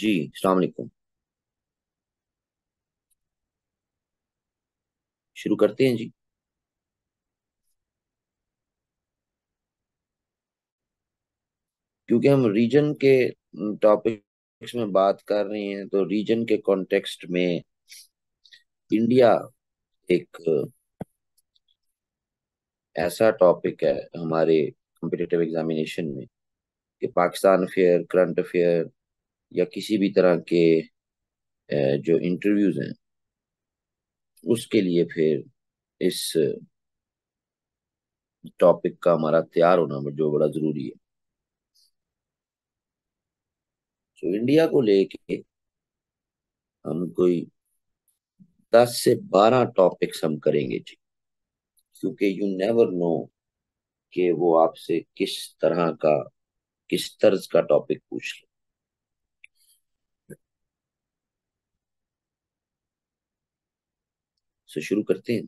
जी अस्सलाम वालेकुम। शुरू करते हैं जी। क्योंकि हम रीजन के टॉपिक्स में बात कर रहे हैं तो रीजन के कॉन्टेक्स्ट में इंडिया एक ऐसा टॉपिक है हमारे कॉम्पिटिटिव एग्जामिनेशन में कि पाकिस्तान अफेयर, करंट अफेयर या किसी भी तरह के जो इंटरव्यूज हैं उसके लिए फिर इस टॉपिक का हमारा तैयार होना जो बड़ा जरूरी है। तो इंडिया को लेके हम कोई 10 से 12 टॉपिक्स हम करेंगे जी। क्योंकि यू नेवर नो कि वो आपसे किस तरह का, किस तर्ज का टॉपिक पूछ ले। तो शुरू करते हैं।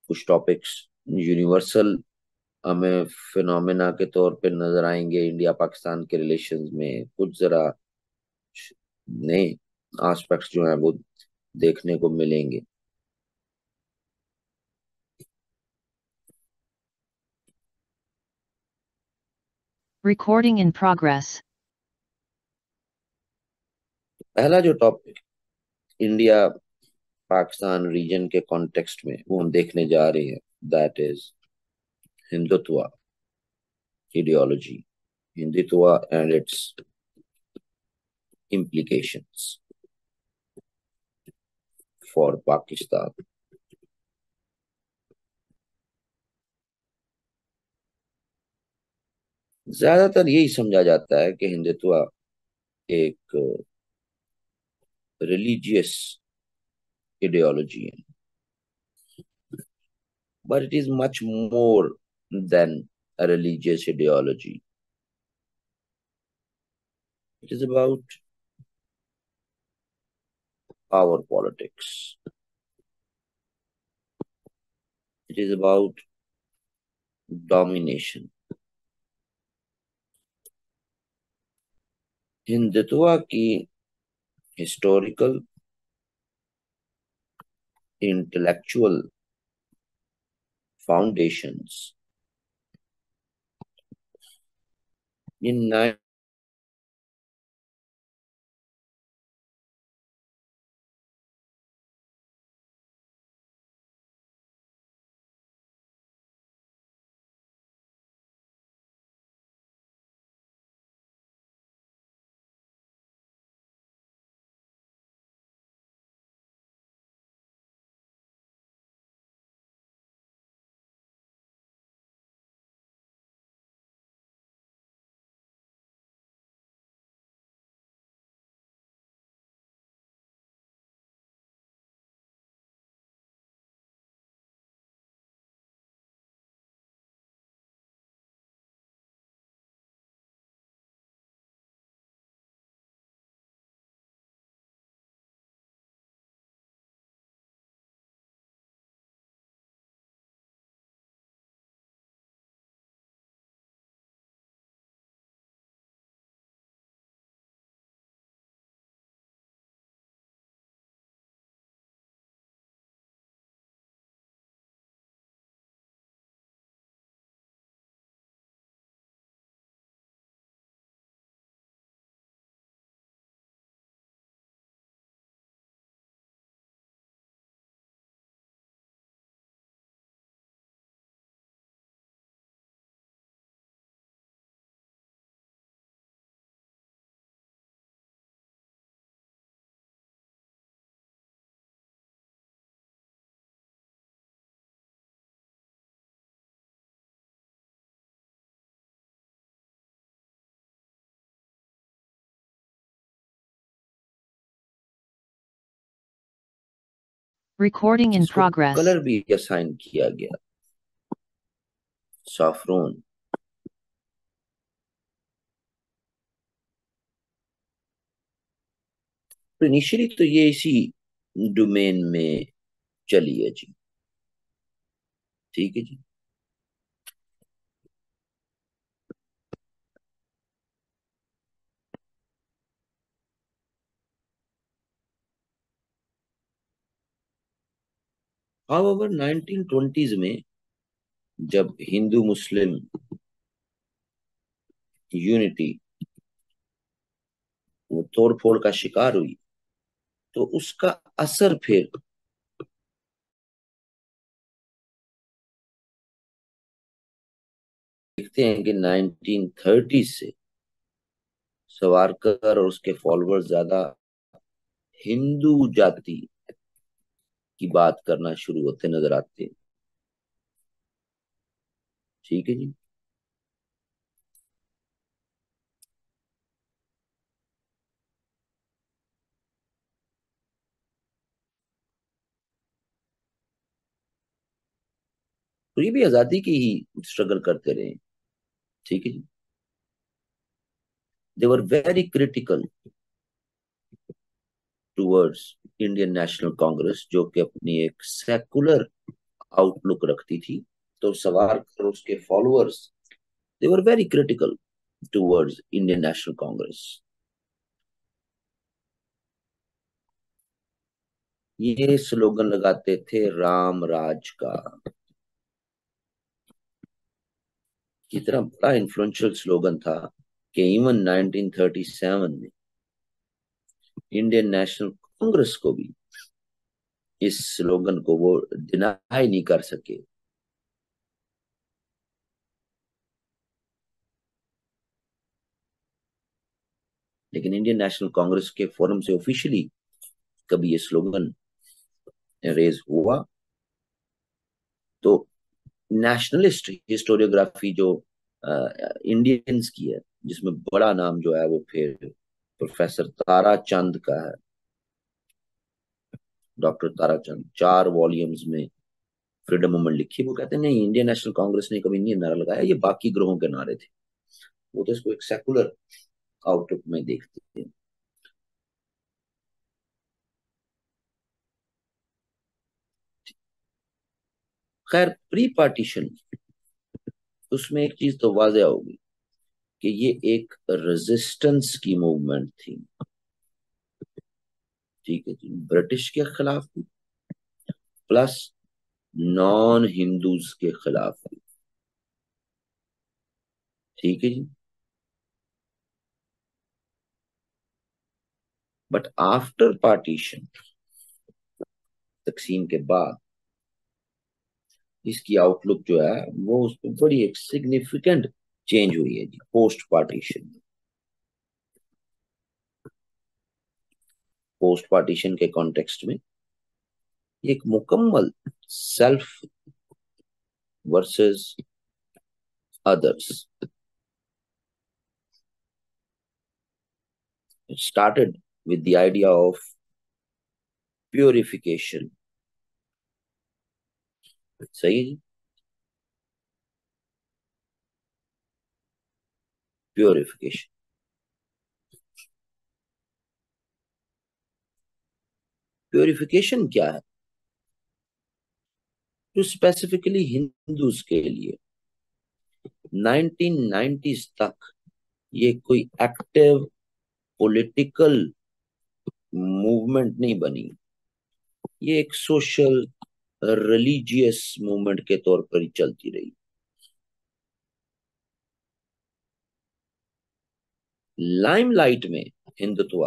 कुछ टॉपिक्स यूनिवर्सल हमें फिनोमेना के तौर पे नजर आएंगे इंडिया पाकिस्तान के रिलेशंस में। कुछ जरा नए एस्पेक्ट्स जो हैं वो देखने को मिलेंगे। Recording in progress. पहला जो टॉपिक इंडिया पाकिस्तान रीजन के कॉन्टेक्स्ट में वो हम देखने जा रहे हैं, that is Hindutva ideology, Hindutva and it's implications for Pakistan. ज्यादातर यही समझा जाता है कि हिंदुत्व एक रिलीजियस ideology है, but it is much more than a religious ideology. It is about power politics. It is about domination. Hindutva की historical, intellectual foundations in Recording in इसको progress. कलर भी असाइन किया गया, साफ्रोन। तो इनिशियली तो ये इसी डोमेन में चली है जी। ठीक है जी। हाउएवर 1920s में जब हिंदू मुस्लिम यूनिटी वो तोड़ फोड़ का शिकार हुई, तो उसका असर फिर देखते हैं कि 1930 से सावरकर और उसके फॉलोअर्स ज्यादा हिंदू जाति की बात करना शुरू होते नजर आते हैं। ठीक है जी। तो ये भी आजादी की ही स्ट्रगल करते रहे। ठीक है जी। They were very critical towards Indian National Congress, जो कि अपनी एक सेकुलर आउटलुक रखती थी। तो सावरकर और उसके followers they were very critical towards Indian National Congress. ये स्लोगन लगाते थे राम राज का। कितना बड़ा इन्फ्लुएंशियल स्लोगन था कि इवन 1937 में इंडियन नेशनल कांग्रेस को भी इस स्लोगन को वो डिनाई नहीं कर सके। लेकिन इंडियन नेशनल कांग्रेस के फोरम से ऑफिशियली कभी ये स्लोगन रेज हुआ, तो नेशनलिस्ट हिस्टोरियोग्राफी जो इंडियंस की है, जिसमें बड़ा नाम जो है वो फिर प्रोफेसर ताराचंद का है। डॉक्टर ताराचंद 4 वॉल्यूम्स में फ्रीडम मूवमेंट लिखी। वो कहते हैं नहीं, इंडियन नेशनल कांग्रेस ने कभी नहीं नारा लगाया, ये बाकी ग्रोहों के नारे थे। वो तो इसको एक सेकुलर आउटलुक में देखते हैं। खैर, प्री पार्टीशन उसमें एक चीज तो वाजह होगी कि ये एक रेजिस्टेंस की मूवमेंट थी। ठीक है जी। ब्रिटिश के खिलाफ भी, प्लस नॉन हिंदूज के खिलाफ भी। ठीक है जी। बट आफ्टर पार्टीशन, तकसीम के बाद, इसकी आउटलुक जो है वो उसमें बड़ी एक सिग्निफिकेंट चेंज हुई है जी पोस्ट पार्टीशन। पोस्ट पार्टीशन के कॉन्टेक्स्ट में एक मुकम्मल self versus others started with the idea of purification. सही है जी। प्योरिफिकेशन। प्योरिफिकेशन क्या है? जो स्पेसिफिकली हिंदूज के लिए 1990s तक ये कोई एक्टिव पॉलिटिकल मूवमेंट नहीं बनी। ये एक सोशल रिलीजियस मूवमेंट के तौर पर ही चलती रही। लाइमलाइट में हिंदुत्व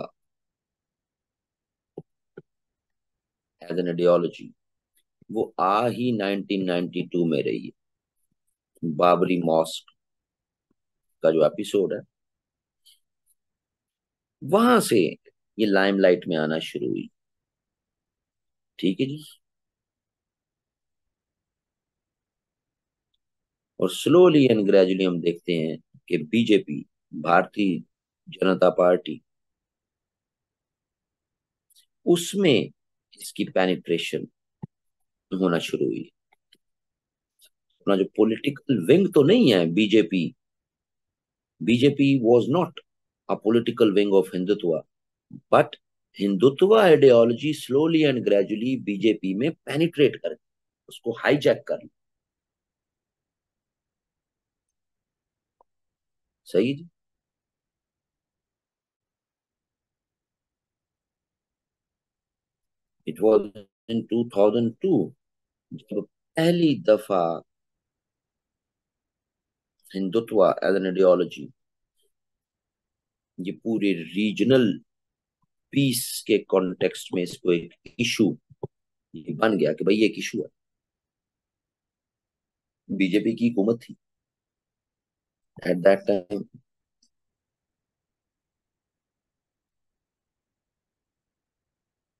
एज एन आइडियोलॉजी वो आ ही 1992 में रही है। बाबरी मॉस्क का जो एपिसोड है, वहां से ये लाइमलाइट में आना शुरू हुई। ठीक है जी। और स्लोली एंड ग्रेजुअली हम देखते हैं कि बीजेपी, भारतीय जनता पार्टी, उसमें इसकी पेनिट्रेशन होना शुरू हुई। अपना जो पॉलिटिकल विंग तो नहीं है BJP, BJP was not a political wing of Hindutva, but Hindutva ideology slowly and gradually BJP में पेनिट्रेट कर, उसको हाईजैक कर। सही जी। इट वाज इन 2002 जब पहली दफा हिंदुत्व एज एन आइडियोलॉजी ये पूरे रीजनल पीस के कॉन्टेक्स्ट में इसको एक इशू ये बन गया कि भाई ये एक इशू है, बीजेपी की हुकूमत थी एट दैट टाइम।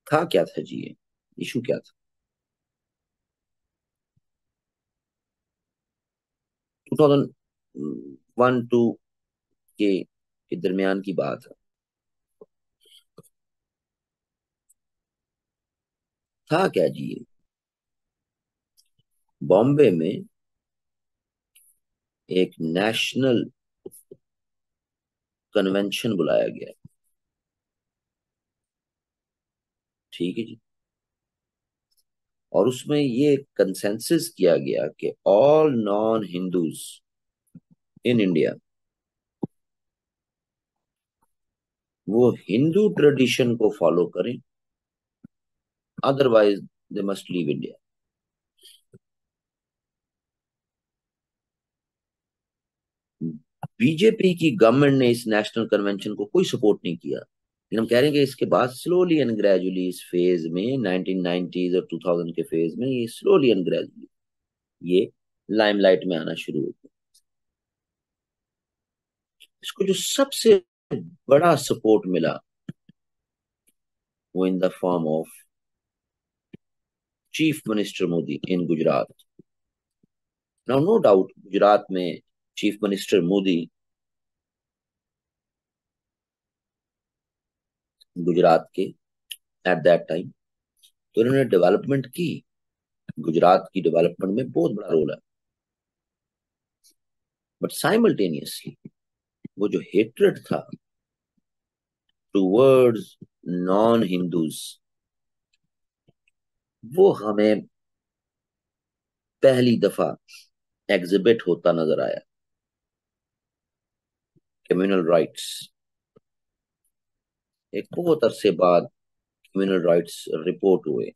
था क्या था जी, ये इशू क्या था? 2001-2 के दरमियान की बात है। था क्या जी, ये बॉम्बे में एक नेशनल कन्वेंशन बुलाया गया। ठीक है जी। और उसमें ये कंसेंसस किया गया कि all non Hindus in India वो हिंदू ट्रेडिशन को फॉलो करें, otherwise they must leave India. BJP की गवर्नमेंट ने इस नेशनल कन्वेंशन को कोई सपोर्ट नहीं किया, लेकिन हम कह रहे हैं कि इसके बाद स्लोली एंड ग्रेजुअली इस फेज में 1990s और 2000 के फेज में ये स्लोली एंड ग्रेजुअली ये लाइमलाइट में आना शुरू हो गया। इसको जो सबसे बड़ा सपोर्ट मिला वो in the form of chief minister Modi in Gujarat. Now no doubt Gujarat में चीफ मिनिस्टर मोदी गुजरात के एट दैट टाइम तो इन्होंने डेवलपमेंट की, गुजरात की डेवलपमेंट में बहुत बड़ा रोल है। बट साइमल्टेनियसली वो जो हेट्रेड था टूवर्ड्स नॉन हिंदूज वो हमें पहली दफा एग्जिबिट होता नजर आया। कम्युनल राइट्स एक बहुत अरसे बाद कम्युनल राइट्स रिपोर्ट हुए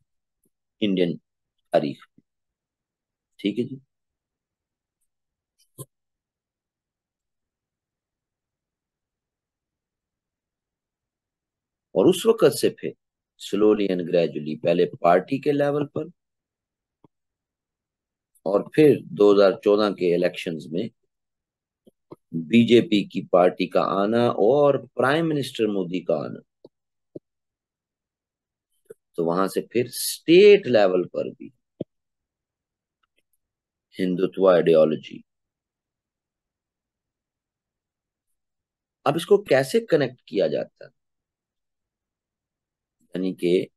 इंडियन तारीख। ठीक है जी। और उस वक्त से फिर स्लोली एंड ग्रेजुअली पहले पार्टी के लेवल पर और फिर 2014 के इलेक्शंस में बीजेपी की पार्टी का आना और प्राइम मिनिस्टर मोदी का आना, तो वहां से फिर स्टेट लेवल पर भी हिंदुत्व आइडियोलॉजी। अब इसको कैसे कनेक्ट किया जाता है, यानी कि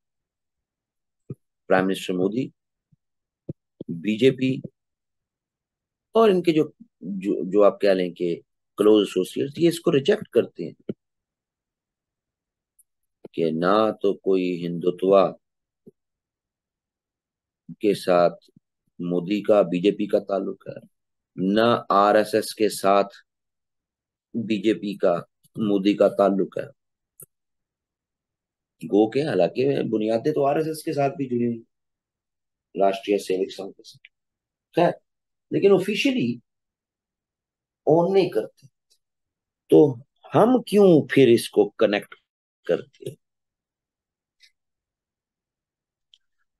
प्राइम मिनिस्टर मोदी, बीजेपी और इनके जो आप कह लें कि क्लोज एसोसिएट्स ये इसको रिजेक्ट करते हैं कि ना तो कोई हिंदुत्व के साथ मोदी का बीजेपी का ताल्लुक है, ना आरएसएस के साथ बीजेपी का मोदी का ताल्लुक है। गो के हालांकि बुनियादें तो आरएसएस के साथ भी जुड़ी हुई, राष्ट्रीय सेवक संघ के साथ, खैर, लेकिन ऑफिशियली ऑन नहीं करते। तो हम क्यों फिर इसको कनेक्ट करते हैं?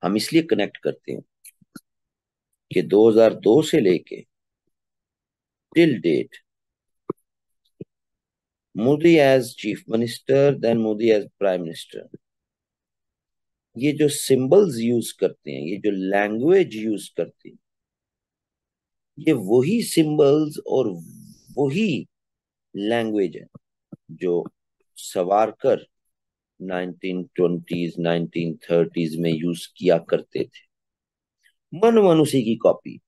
हम इसलिए कनेक्ट करते हैं कि 2002 से लेके till date Modi as chief minister then Modi as prime minister ये जो सिंबल्स यूज करते हैं, ये जो लैंग्वेज यूज करते हैं, ये वही सिंबल्स और वही लैंग्वेज है जो सवारकर 1920s 1930s में यूज किया करते थे। मन मन उसी की कॉपी।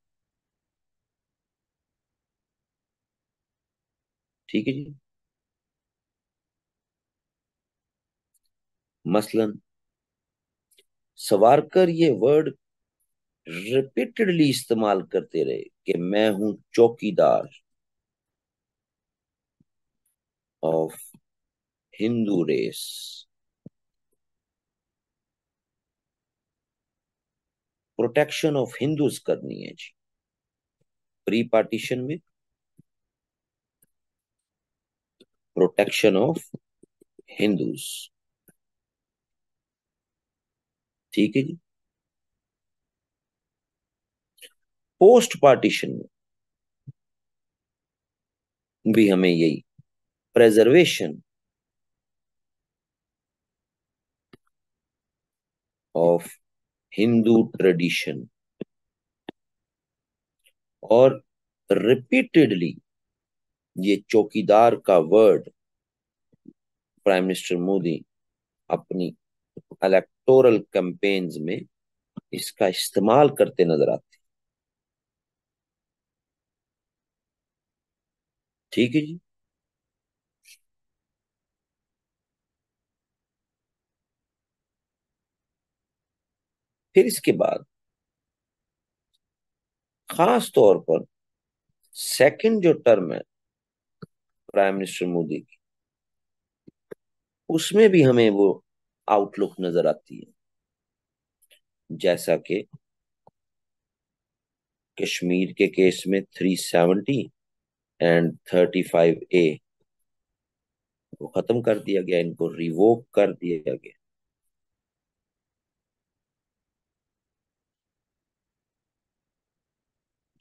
ठीक है जी। मसलन सवारकर ये वर्ड रिपीटेडली इस्तेमाल करते रहे कि मैं हूं चौकीदार of Hindu race. Protection of Hindus करनी है जी, प्री पार्टीशन में प्रोटेक्शन ऑफ हिंदूज। ठीक है जी। पोस्ट पार्टीशन में भी हमें यही, प्रेजर्वेशन ऑफ हिंदू ट्रेडिशन। और रिपीटेडली ये चौकीदार का वर्ड प्राइम मिनिस्टर मोदी अपनी इलेक्टोरल कैंपेन्स में इसका इस्तेमाल करते नजर आते। ठीक है जी। फिर इसके बाद खास तौर पर सेकंड जो टर्म है प्राइम मिनिस्टर मोदी की, उसमें भी हमें वो आउटलुक नजर आती है, जैसा कि कश्मीर के केस में 370 एंड 35A को खत्म कर दिया गया, इनको रिवोक कर दिया गया।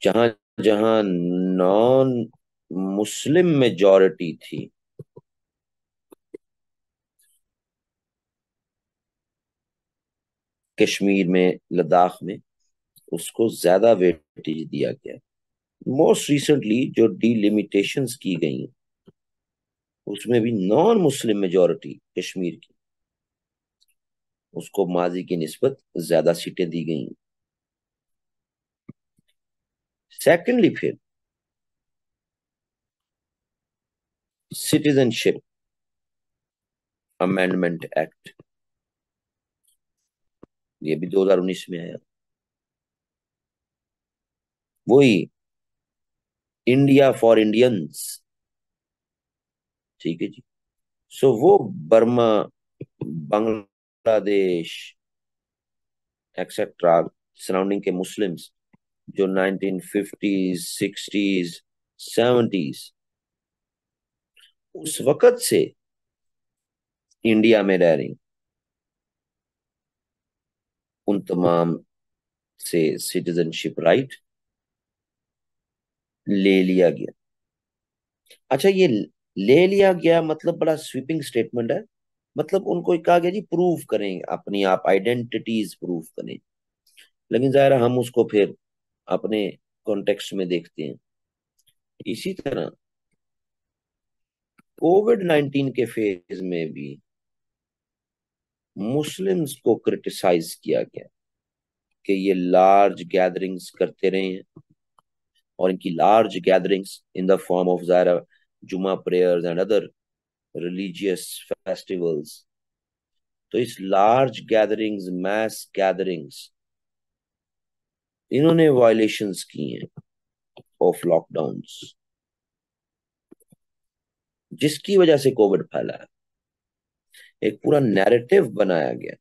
जहां जहां नॉन मुस्लिम मेजॉरिटी थी, कश्मीर में, लद्दाख में, उसको ज्यादा वेटेज दिया गया। मोस्ट रिसेंटली जो डिलिमिटेशंस की गई, उसमें भी नॉन मुस्लिम मेजॉरिटी कश्मीर की, उसको माजी की निस्बत ज्यादा सीटें दी गई। सेकेंडली फिर सिटीजनशिप अमेंडमेंट एक्ट, ये भी 2019 में आया। वही इंडिया फॉर इंडियंस। ठीक है जी। सो वो बर्मा, बांग्लादेश एक्सेट्रा सराउंडिंग के मुस्लिम्स जो 1950s 60s 70s उस वक्त से इंडिया में रह रही, उन तमाम से सिटीजनशिप राइट ले लिया गया। अच्छा, ये ले लिया गया मतलब बड़ा स्वीपिंग स्टेटमेंट है। मतलब उनको कहा गया जी प्रूव करें, अपनी आप आइडेंटिटीज प्रूव करें। लेकिन जाहिर है हम उसको फिर अपने कॉन्टेक्स्ट में देखते हैं। इसी तरह कोविड-19 के फेज में भी मुस्लिम्स को क्रिटिसाइज किया गया कि ये लार्ज गैदरिंग्स करते रहे हैं, और इनकी large gatherings in the form of ज़ाहिर जुमा prayers and other religious festivals. तो इस लार्ज गैदरिंग्स, मैस गैदरिंग्स, इन्होंने वायलेशंस की हैं ऑफ लॉकडाउन्स, जिसकी वजह से कोविड फैला है। एक पूरा नैरेटिव बनाया गया।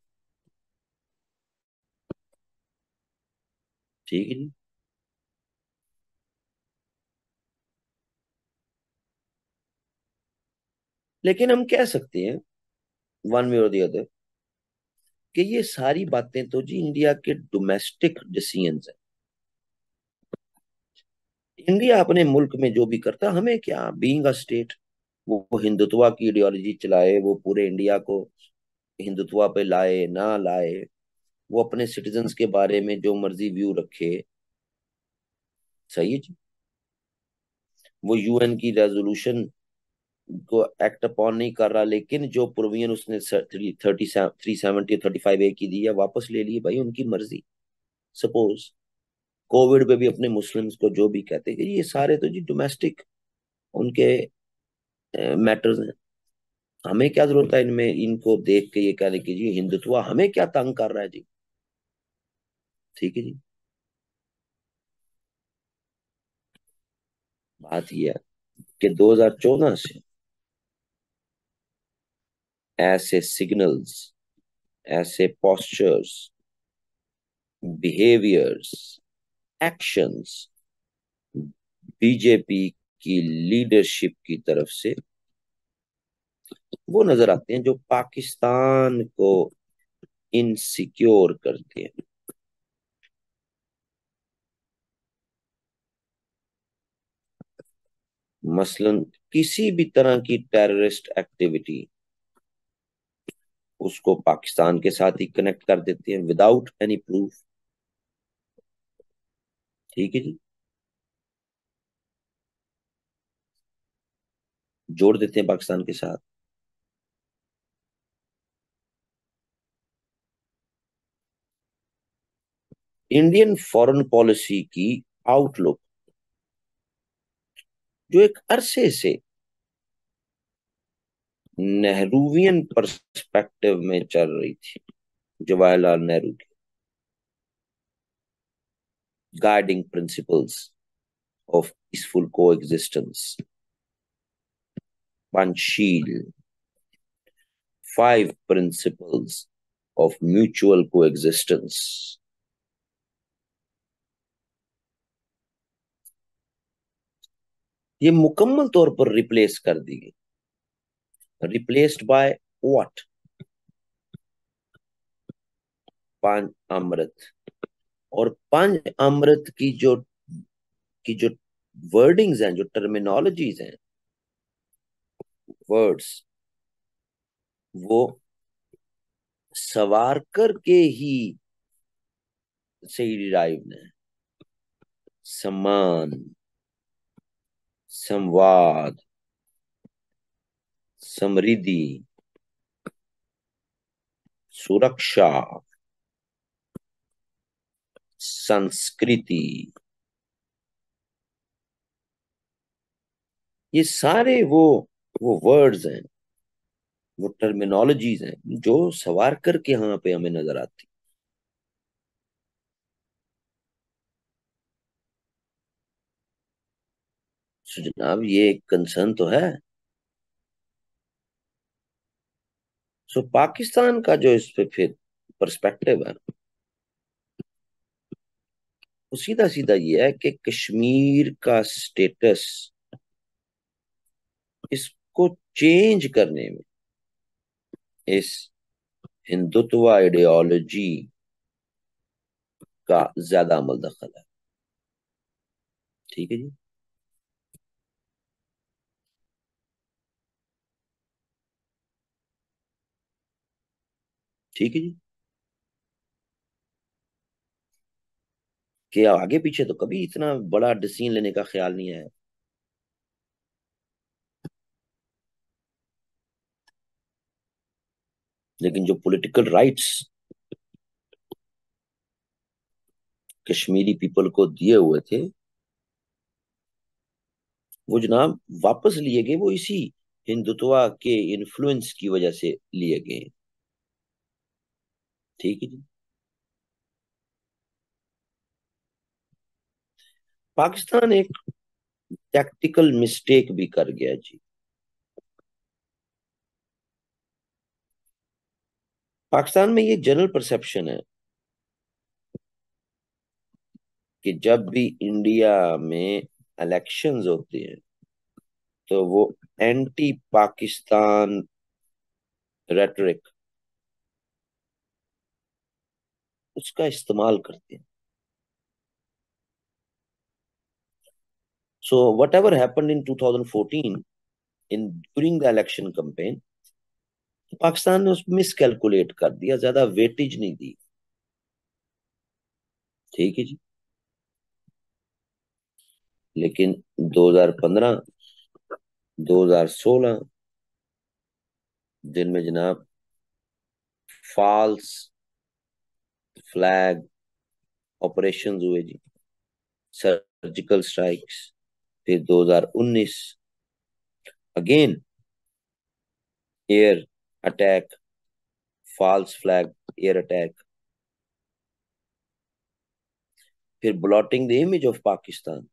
ठीक है जी। लेकिन हम कह सकते हैं वन वे और दी अदर कि ये सारी बातें तो जी इंडिया के डोमेस्टिक डिसीजंस है। इंडिया अपने मुल्क में जो भी करता, हमें क्या, बीइंग अ स्टेट, वो हिंदुत्व की आइडियोलॉजी चलाए, वो पूरे इंडिया को हिंदुत्व पे लाए ना लाए, वो अपने सिटीजन्स के बारे में जो मर्जी व्यू रखे, सही है जी। वो यूएन की रेजोल्यूशन को एक्ट अपॉन नहीं कर रहा, लेकिन जो प्रोविजन उसने 370 35A की दी है वापस ले लिए, भाई उनकी मर्जी। सपोज कोविड पे भी अपने मुस्लिम्स को जो भी कहते हैं कि ये सारे तो जी डोमेस्टिक उनके मैटर्स हैं, हमें क्या जरूरत है इनमें, इनको देख के ये कहने की जी हिंदुत्व हमें क्या तंग कर रहा है जी। ठीक है जी। बात यह है कि 2014 से ऐसे सिग्नल्स, ऐसे पोस्चर्स बिहेवियर्स, एक्शंस बीजेपी की लीडरशिप की तरफ से वो नजर आते हैं जो पाकिस्तान को इनसिक्योर करते हैं। मसलन किसी भी तरह की टेररिस्ट एक्टिविटी उसको पाकिस्तान के साथ ही कनेक्ट कर देते हैं विदाउट एनी प्रूफ। ठीक है जी, जोड़ देते हैं पाकिस्तान के साथ। इंडियन फॉरेन पॉलिसी की आउटलुक जो एक अरसे से नेहरूवियन पर्सपेक्टिव में चल रही थी, जवाहरलाल नेहरू के guiding principles of peaceful coexistence, Panchsheel, 5 principles of mutual coexistence, ये मुकम्मल तौर पर रिप्लेस कर दी गई। Replaced by what? पांच अमृत। और पंच अमृत की जो वर्डिंग्स हैं, जो टर्मिनोलॉजीज हैं, वर्ड्स, वो सवारकर के ही से ही डिराइव है। सम्मान, संवाद, समृद्धि, सुरक्षा, संस्कृति, ये सारे वो वर्ड्स हैं, वो टर्मिनोलॉजीज हैं जो सवारकर के यहाँ पे हमें नजर आती। सो जनाब, ये एक कंसर्न तो है। सो पाकिस्तान का जो इस पे फिर पर्सपेक्टिव है, वो सीधा सीधा ये है कि कश्मीर का स्टेटस, इसको चेंज करने में इस हिंदुत्व आइडियोलॉजी का ज्यादा अमल दखल है। ठीक है जी। ठीक है जी, कि आगे पीछे तो कभी इतना बड़ा डिसीजन लेने का ख्याल नहीं है। लेकिन जो पॉलिटिकल राइट्स कश्मीरी पीपल को दिए हुए थे, वो जनाब वापस लिए गए। वो इसी हिंदुत्व के इन्फ्लुएंस की वजह से लिए गए। ठीक है जी। पाकिस्तान एक टैक्टिकल मिस्टेक भी कर गया जी। पाकिस्तान में ये जनरल परसेप्शन है कि जब भी इंडिया में इलेक्शंस होते हैं तो वो एंटी पाकिस्तान रेटरिक उसका इस्तेमाल करते हैं। So what ever happened in 2014 in during the election campaign, Pakistan ने उसको मिसकैलकुलेट कर दिया, ज्यादा वेटेज नहीं दी। ठीक है जी। लेकिन 2015, 2016 दिन में जनाब फॉल्स फ्लैग ऑपरेशंस हुए जी, सर्जिकल स्ट्राइक्स। फिर 2019 again air attack, false flag air attack. फिर blotting the image of Pakistan,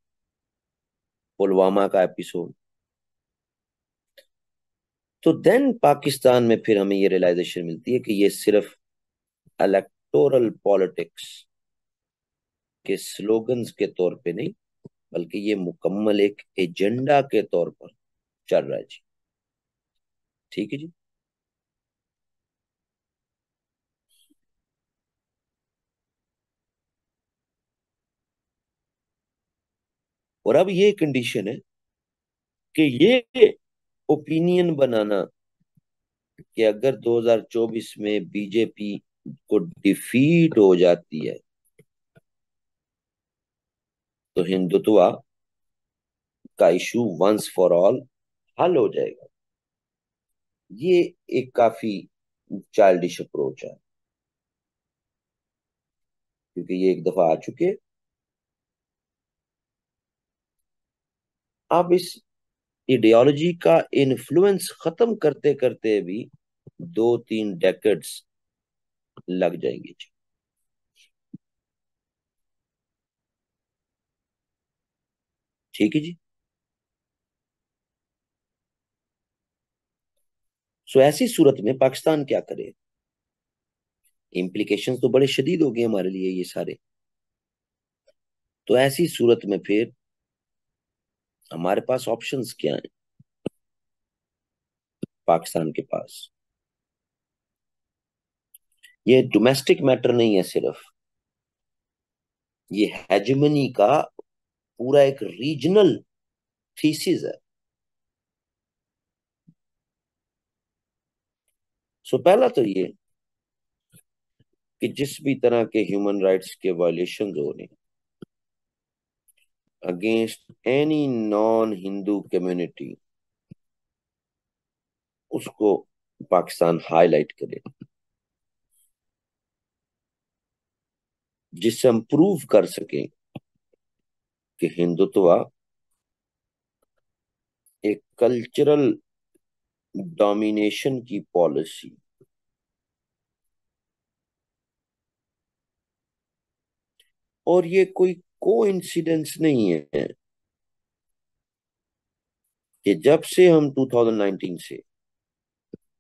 Pulwama का एपिसोड। तो देन पाकिस्तान में फिर हमें ये रियलाइजेशन मिलती है कि ये सिर्फ इलेक्टोरल पॉलिटिक्स के स्लोगन्स के तौर पे नहीं, बल्कि ये मुकम्मल एक एजेंडा के तौर पर चल रहा है जी। ठीक है जी। और अब ये कंडीशन है कि ये ओपिनियन बनाना कि अगर 2024 में बीजेपी को डिफीट हो जाती है तो हिंदुत्व का इशू वंस फॉर ऑल हल हो जाएगा, ये एक काफी चाइल्डिश अप्रोच है, क्योंकि ये एक दफा आ चुके हैं। अब इस आइडियोलॉजी का इन्फ्लुएंस खत्म करते करते भी 2-3 डेकेड्स लग जाएंगे जी। ठीक है जी। सो ऐसी सूरत में पाकिस्तान क्या करे? इम्प्लीकेशंस तो बड़े शदीद हो गए हमारे लिए ये सारे। तो ऐसी सूरत में फिर हमारे पास ऑप्शंस क्या हैं पाकिस्तान के पास? ये डोमेस्टिक मैटर नहीं है सिर्फ, ये हेजेमनी का पूरा एक रीजनल थीसिस है। सो पहला तो ये कि जिस भी तरह के ह्यूमन राइट्स के वायलेशन हो रहे हैं against any non Hindu community, उसको पाकिस्तान हाईलाइट करे, जिससे हम प्रूव कर सकें कि हिंदुत्व एक कल्चरल डोमिनेशन की पॉलिसी, और ये कोई कोइंसिडेंस नहीं है कि जब से हम 2019 से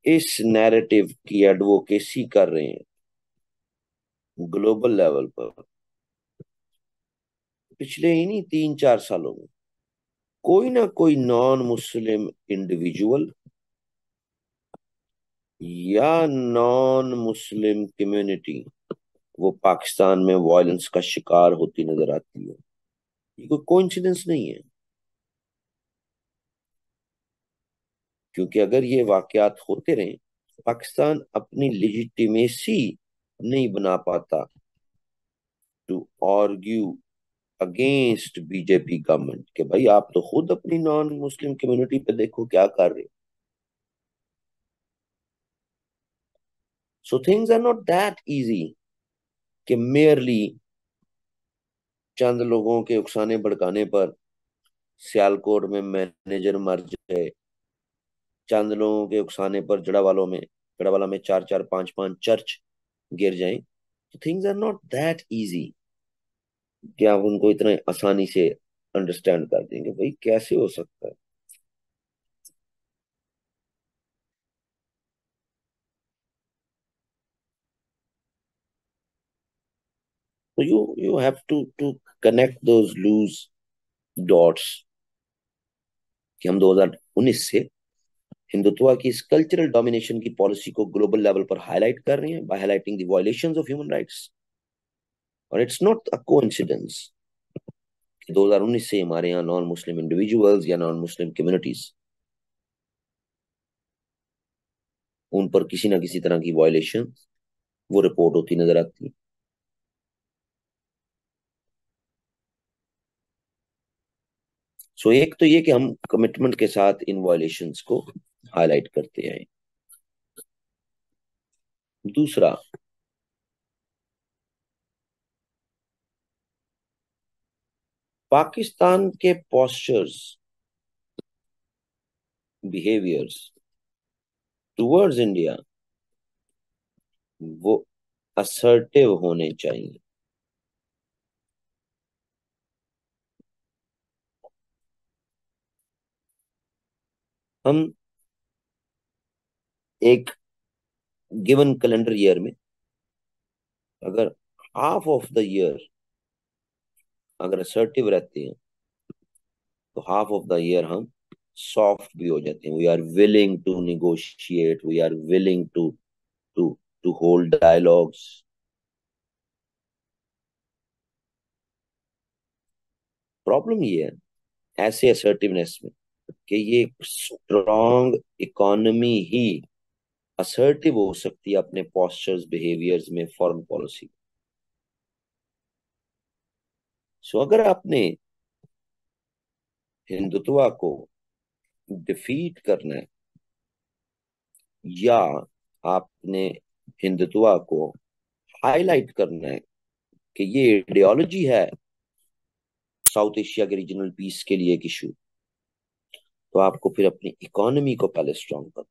इस नैरेटिव की एडवोकेसी कर रहे हैं ग्लोबल लेवल पर, पिछले इन्हीं 3-4 सालों में कोई ना कोई नॉन मुस्लिम इंडिविजुअल या नॉन मुस्लिम कम्युनिटी वो पाकिस्तान में वायलेंस का शिकार होती नजर आती है। ये कोई कोइंसिडेंस नहीं है, क्योंकि अगर ये वाकयात होते रहे पाकिस्तान अपनी लेजिटिमेसी नहीं बना पाता to argue against BJP government कि भाई आप तो खुद अपनी नॉन मुस्लिम कम्युनिटी पे देखो क्या कर रहे हो। So things are not that easy कि मेयरली चंद लोगों के उकसाने भड़काने पर सियालकोट में मैनेजर मर जाए, चंद लोगों के उकसाने पर जड़ावाला में 4-4 5-5 चर्च गिर जाएं। तो things are not that easy कि आप उनको इतने आसानी से अंडरस्टैंड कर देंगे, भाई कैसे हो सकता है? तो you have to connect those loose dots कि हम 2019 से हिंदुत्व की इस कल्चरल डोमिनेशन की पॉलिसी को ग्लोबल लेवल पर हाईलाइट कर रहे हैं by highlighting the violations of human rights. और इट्स नॉट अ कोइंसिडेंस कि 2019 से हमारे यहाँ नॉन मुस्लिम इंडिविजुअल्स या नॉन मुस्लिम कम्युनिटीज उन पर किसी ना किसी तरह की वायलेशन वो रिपोर्ट होती नजर आती है। सो एक तो ये कि हम कमिटमेंट के साथ इन वायलेशंस को हाईलाइट करते हैं। दूसरा, पाकिस्तान के पोस्चर्स, बिहेवियर्स टुवर्ड्स इंडिया वो असर्टिव होने चाहिए। हम एक गिवन कैलेंडर ईयर में अगर हाफ ऑफ द ईयर अगर असर्टिव रहते हैं तो हाफ ऑफ द ईयर हम सॉफ्ट भी हो जाते हैं. We are willing to negotiate, we are willing to to hold dialogues. Problem ये है ऐसे असर्टिवनेस में कि ये स्ट्रॉन्ग इकोनॉमी ही असर्टिव हो सकती है अपने पोस्चर्स बिहेवियर्स में, फॉरेन पॉलिसी. सो अगर आपने हिंदुत्व को डिफीट करना है, या आपने हिंदुत्व को हाईलाइट करना है कि ये आइडियोलॉजी है साउथ एशिया के रीजनल पीस के लिए एक इशू, तो आपको फिर अपनी इकोनॉमी को पहले स्ट्रांग करना.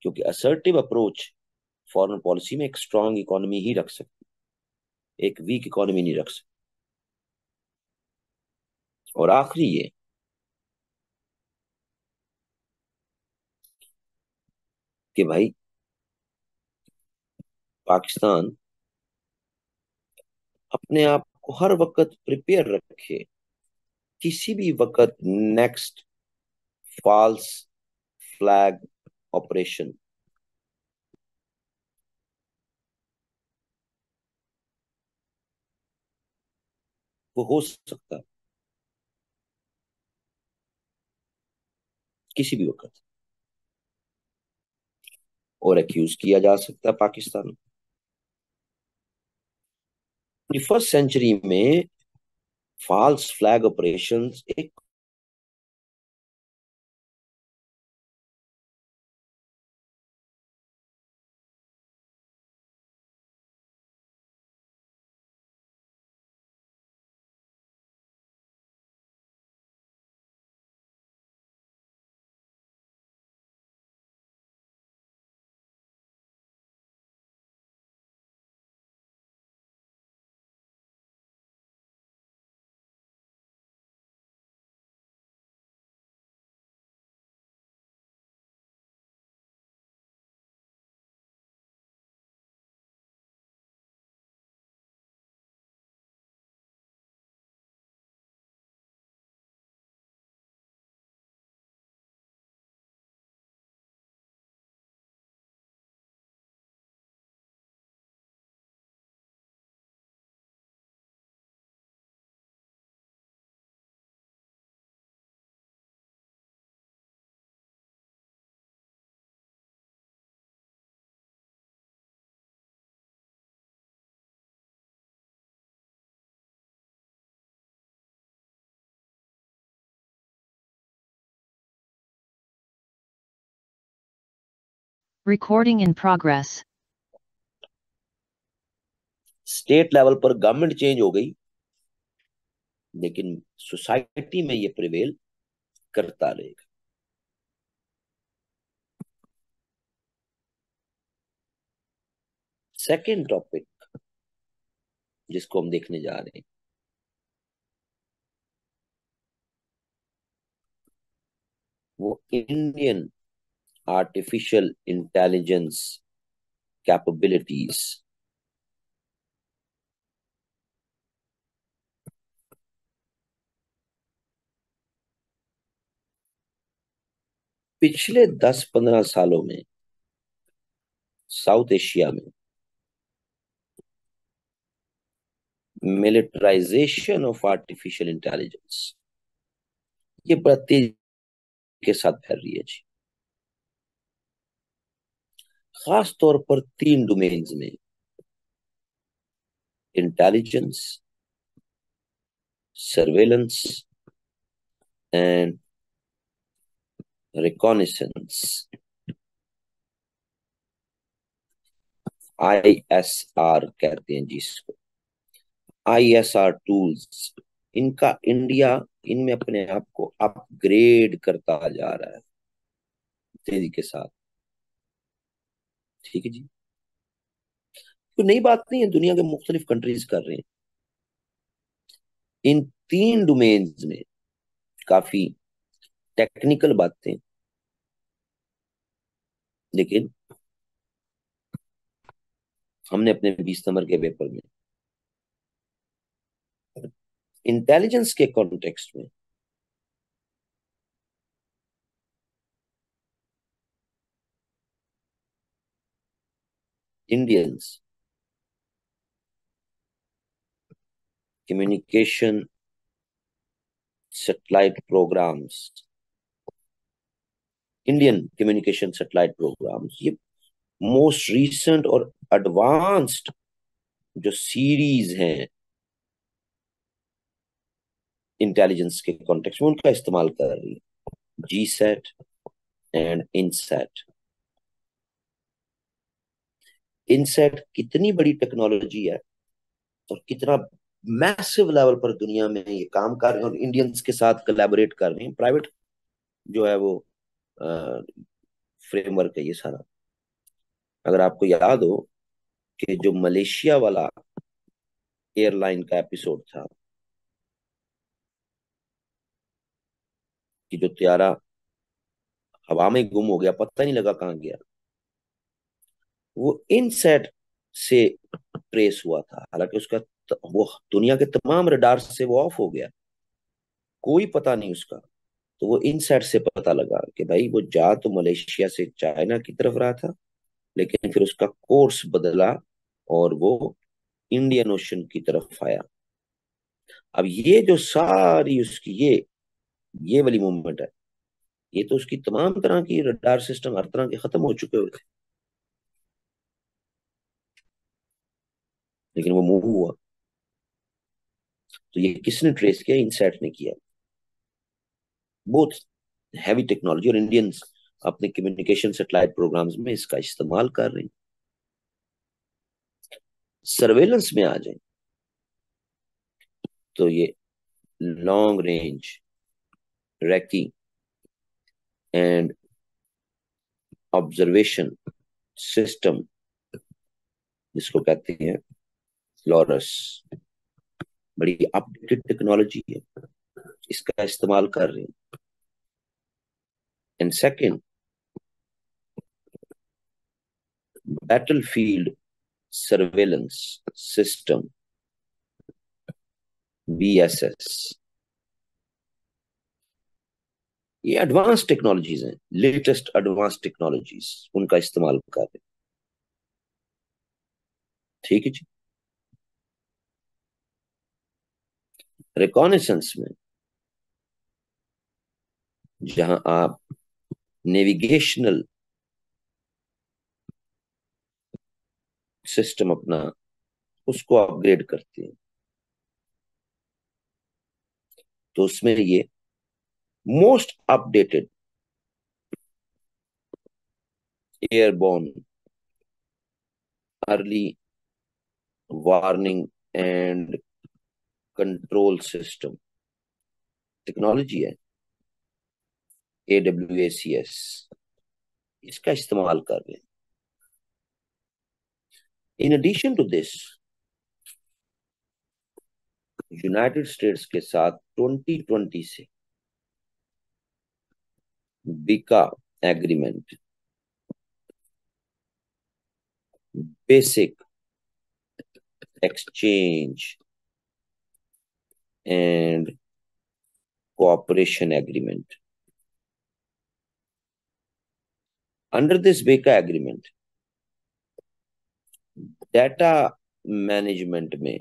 क्योंकि असर्टिव अप्रोच फॉरेन पॉलिसी में एक स्ट्रांग इकोनॉमी ही रख सकती, एक वीक इकोनॉमी नहीं रख सकती. और आखिरी ये कि भाई पाकिस्तान अपने आप को हर वक्त प्रिपेयर रखे, किसी भी वक्त नेक्स्ट फॉल्स फ्लैग ऑपरेशन वो हो सकता है, किसी भी वक्त. और एक्यूज किया जा सकता है पाकिस्तान. 21st सेंचुरी में फॉल्स फ्लैग ऑपरेशन एक Recording in progress. State level पर गवर्नमेंट चेंज हो गई, लेकिन सोसाइटी में ये प्रिवेल करता रहेगा. सेकंड टॉपिक जिसको हम देखने जा रहे हैं वो इंडियन आर्टिफिशियल इंटेलिजेंस कैपेबिलिटीज. पिछले 10-15 सालों में साउथ एशिया में मिलिटराइजेशन ऑफ आर्टिफिशियल इंटेलिजेंस ये बड़ा तेजी के साथ फैल रही है जी. खास तौर पर 3 डोमेन्स में: intelligence, surveillance and reconnaissance. ISR कहते हैं जिसको, ISR टूल्स. इनका इंडिया इनमें अपने आप को अपग्रेड करता जा रहा है तेजी के साथ. ठीक है जी, तो नई बात नहीं है, दुनिया के मुख्तलिफ कंट्रीज कर रहे हैं इन 3 डोमेन्स में. काफी टेक्निकल बातें, लेकिन हमने अपने 20 नंबर के पेपर में इंटेलिजेंस के कॉन्टेक्स्ट में Indians communication satellite programmes, Indian communication satellite programmes, ये मोस्ट रीसेंट और एडवांस्ड जो सीरीज हैं इंटेलिजेंस के कॉन्टेक्स्ट में, उनका इस्तेमाल कर रही है, G sat and INSAT. INSAT कितनी बड़ी टेक्नोलॉजी है और कितना मैसिव लेवल पर दुनिया में ये काम कर रहे हैं, और इंडियंस के साथ कोलैबोरेट कर रहे हैं। प्राइवेट जो है वो फ्रेमवर्क है ये सारा। अगर आपको याद हो कि जो मलेशिया वाला एयरलाइन का एपिसोड था, कि जो त्यारा हवा में गुम हो गया, पता नहीं लगा कहाँ गया, वो इनसेट से ट्रेस हुआ था। हालांकि उसका वो दुनिया के तमाम रडार से वो ऑफ हो गया, कोई पता नहीं उसका। तो वो इनसेट से पता लगा कि भाई वो जा तो मलेशिया से चाइना की तरफ रहा था, लेकिन फिर उसका कोर्स बदला और वो इंडियन ओशन की तरफ आया। अब ये जो सारी उसकी ये वाली मूवमेंट है, ये तो उसकी तमाम तरह की रडार सिस्टम हर तरह के खत्म हो चुके हुए थे, लेकिन वो मूव हुआ। तो ये किसने ट्रेस किया? इनसेट ने किया। बहुत हैवी टेक्नोलॉजी, और इंडियंस अपने कम्युनिकेशन सैटेलाइट प्रोग्राम्स में इसका इस्तेमाल कर रहे हैं। सर्वेलेंस में आ जाए तो ये long range recce and observation system, जिसको कहते हैं लॉरस, बड़ी अपडेटेड टेक्नोलॉजी है, इसका इस्तेमाल कर रहे हैं। And second, battlefield surveillance system, BSS, ये एडवांस टेक्नोलॉजीज हैं, लेटेस्ट एडवांस टेक्नोलॉजीज, उनका इस्तेमाल कर रहे हैं। ठीक है जी। रिकॉनेसेंस में जहां आप नेविगेशनल सिस्टम अपना उसको अपग्रेड करते हैं, तो उसमें ये most updated airborne early warning and control system technology है, AWACS, इसका इस्तेमाल कर रहे हैं। In addition to this, United States के साथ 2020 से BECA agreement, basic exchange and cooperation agreement, under this BECA agreement data management में,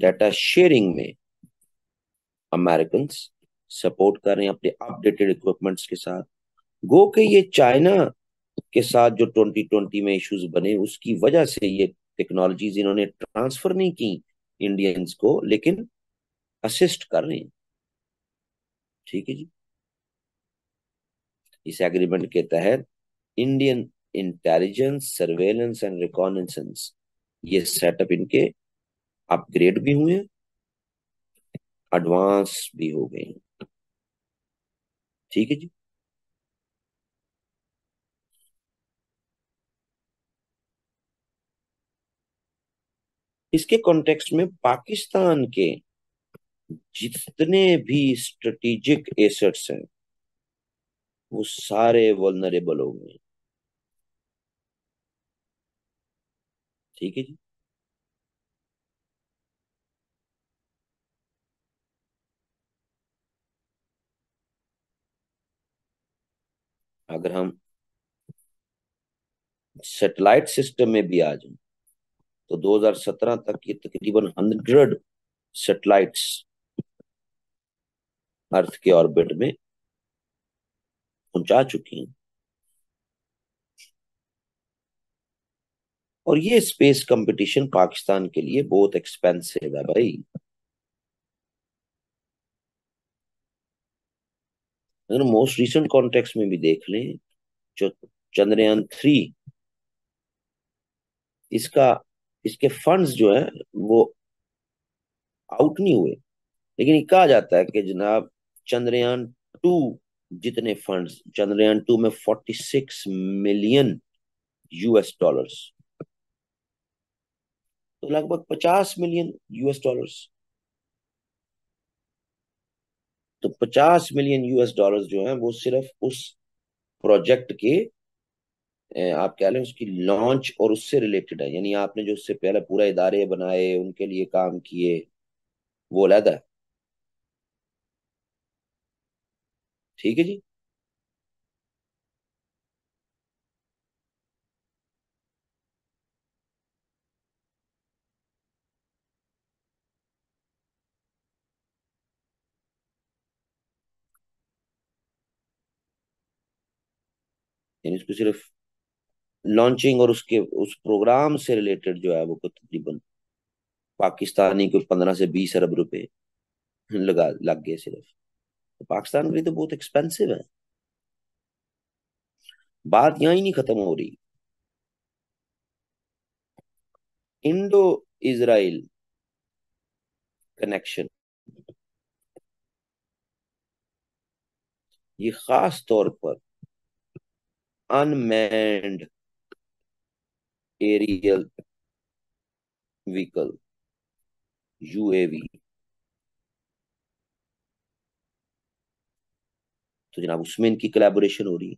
डाटा शेयरिंग में अमेरिकन सपोर्ट कर रहे हैं अपने अपडेटेड इक्विपमेंट्स के साथ। गो के ये चाइना के साथ जो 2020 में इश्यूज बने, उसकी वजह से ये टेक्नोलॉजीज इन्होंने ट्रांसफर नहीं की इंडियंस को, लेकिन असिस्ट कर रहे हैं। ठीक है जी। इस एग्रीमेंट के तहत Indian intelligence surveillance and reconnaissance, ये सेटअप इनके अपग्रेड भी हुए, एडवांस भी हो गए। ठीक है जी। इसके कॉन्टेक्स्ट में पाकिस्तान के जितने भी स्ट्रेटेजिक एसेट्स हैं, वो सारे वल्नरेबल हो गए। ठीक है जी। अगर हम सैटेलाइट सिस्टम में भी आ जाए तो 2017 तक ये तकरीबन 100 सैटेलाइट्स अर्थ के ऑर्बिट में पहुंचा चुकी हैं। और ये स्पेस कंपटीशन पाकिस्तान के लिए बहुत एक्सपेंसिव है भाई। अगर मोस्ट रिसेंट कॉन्टेक्स्ट में भी देख लें, जो चंद्रयान 3, इसका इसके फंड्स जो है वो आउट नहीं हुए, लेकिन ये कहा जाता है कि जनाब चंद्रयान 2 जितने फंड्स, चंद्रयान 2 में 46 मिलियन यूएस डॉलर्स, तो लगभग 50 मिलियन यूएस डॉलर्स, तो 50 मिलियन यूएस डॉलर्स जो है वो सिर्फ उस प्रोजेक्ट के आप कह लें उसकी लॉन्च और उससे रिलेटेड है। यानी आपने जो उससे पहले पूरा इदारे बनाए, उनके लिए काम किए, वो अलग है। ठीक है जी। यानी उसको सिर्फ लॉन्चिंग और उसके उस प्रोग्राम से रिलेटेड जो है वो को तकरीबन पाकिस्तानी को 15 से 20 अरब रुपए लगा लग गए सिर्फ। तो पाकिस्तान के लिए तो बहुत एक्सपेंसिव है। बात यहां ही नहीं खत्म हो रही। इंडो इजराइल कनेक्शन, ये खास तौर पर अनमैन्ड एरियल व्हीकल, यूएवी, तो जनाब उसमें इनकी कोलैबोरेशन हो रही है।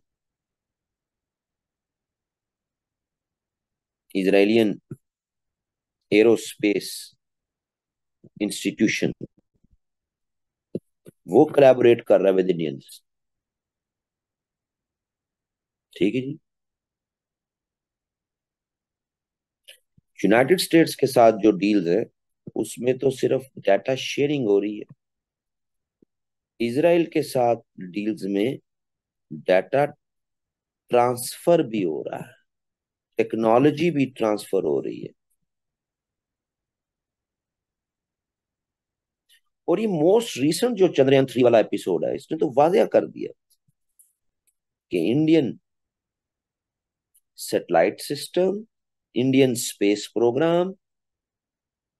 इजराइलियन एरोस्पेस इंस्टीट्यूशन वो कोलैबोरेट कर रहा है विद इंडियंस। ठीक है जी। यूनाइटेड स्टेट्स के साथ जो डील्स है उसमें तो सिर्फ डाटा शेयरिंग हो रही है। इसराइल के साथ डील्स में डाटा ट्रांसफर भी हो रहा है, टेक्नोलॉजी भी ट्रांसफर हो रही है। और ये मोस्ट रीसेंट जो चंद्रयान 3 वाला एपिसोड है, इसने तो वादिया कर दिया कि Indian satellite system, Indian space programme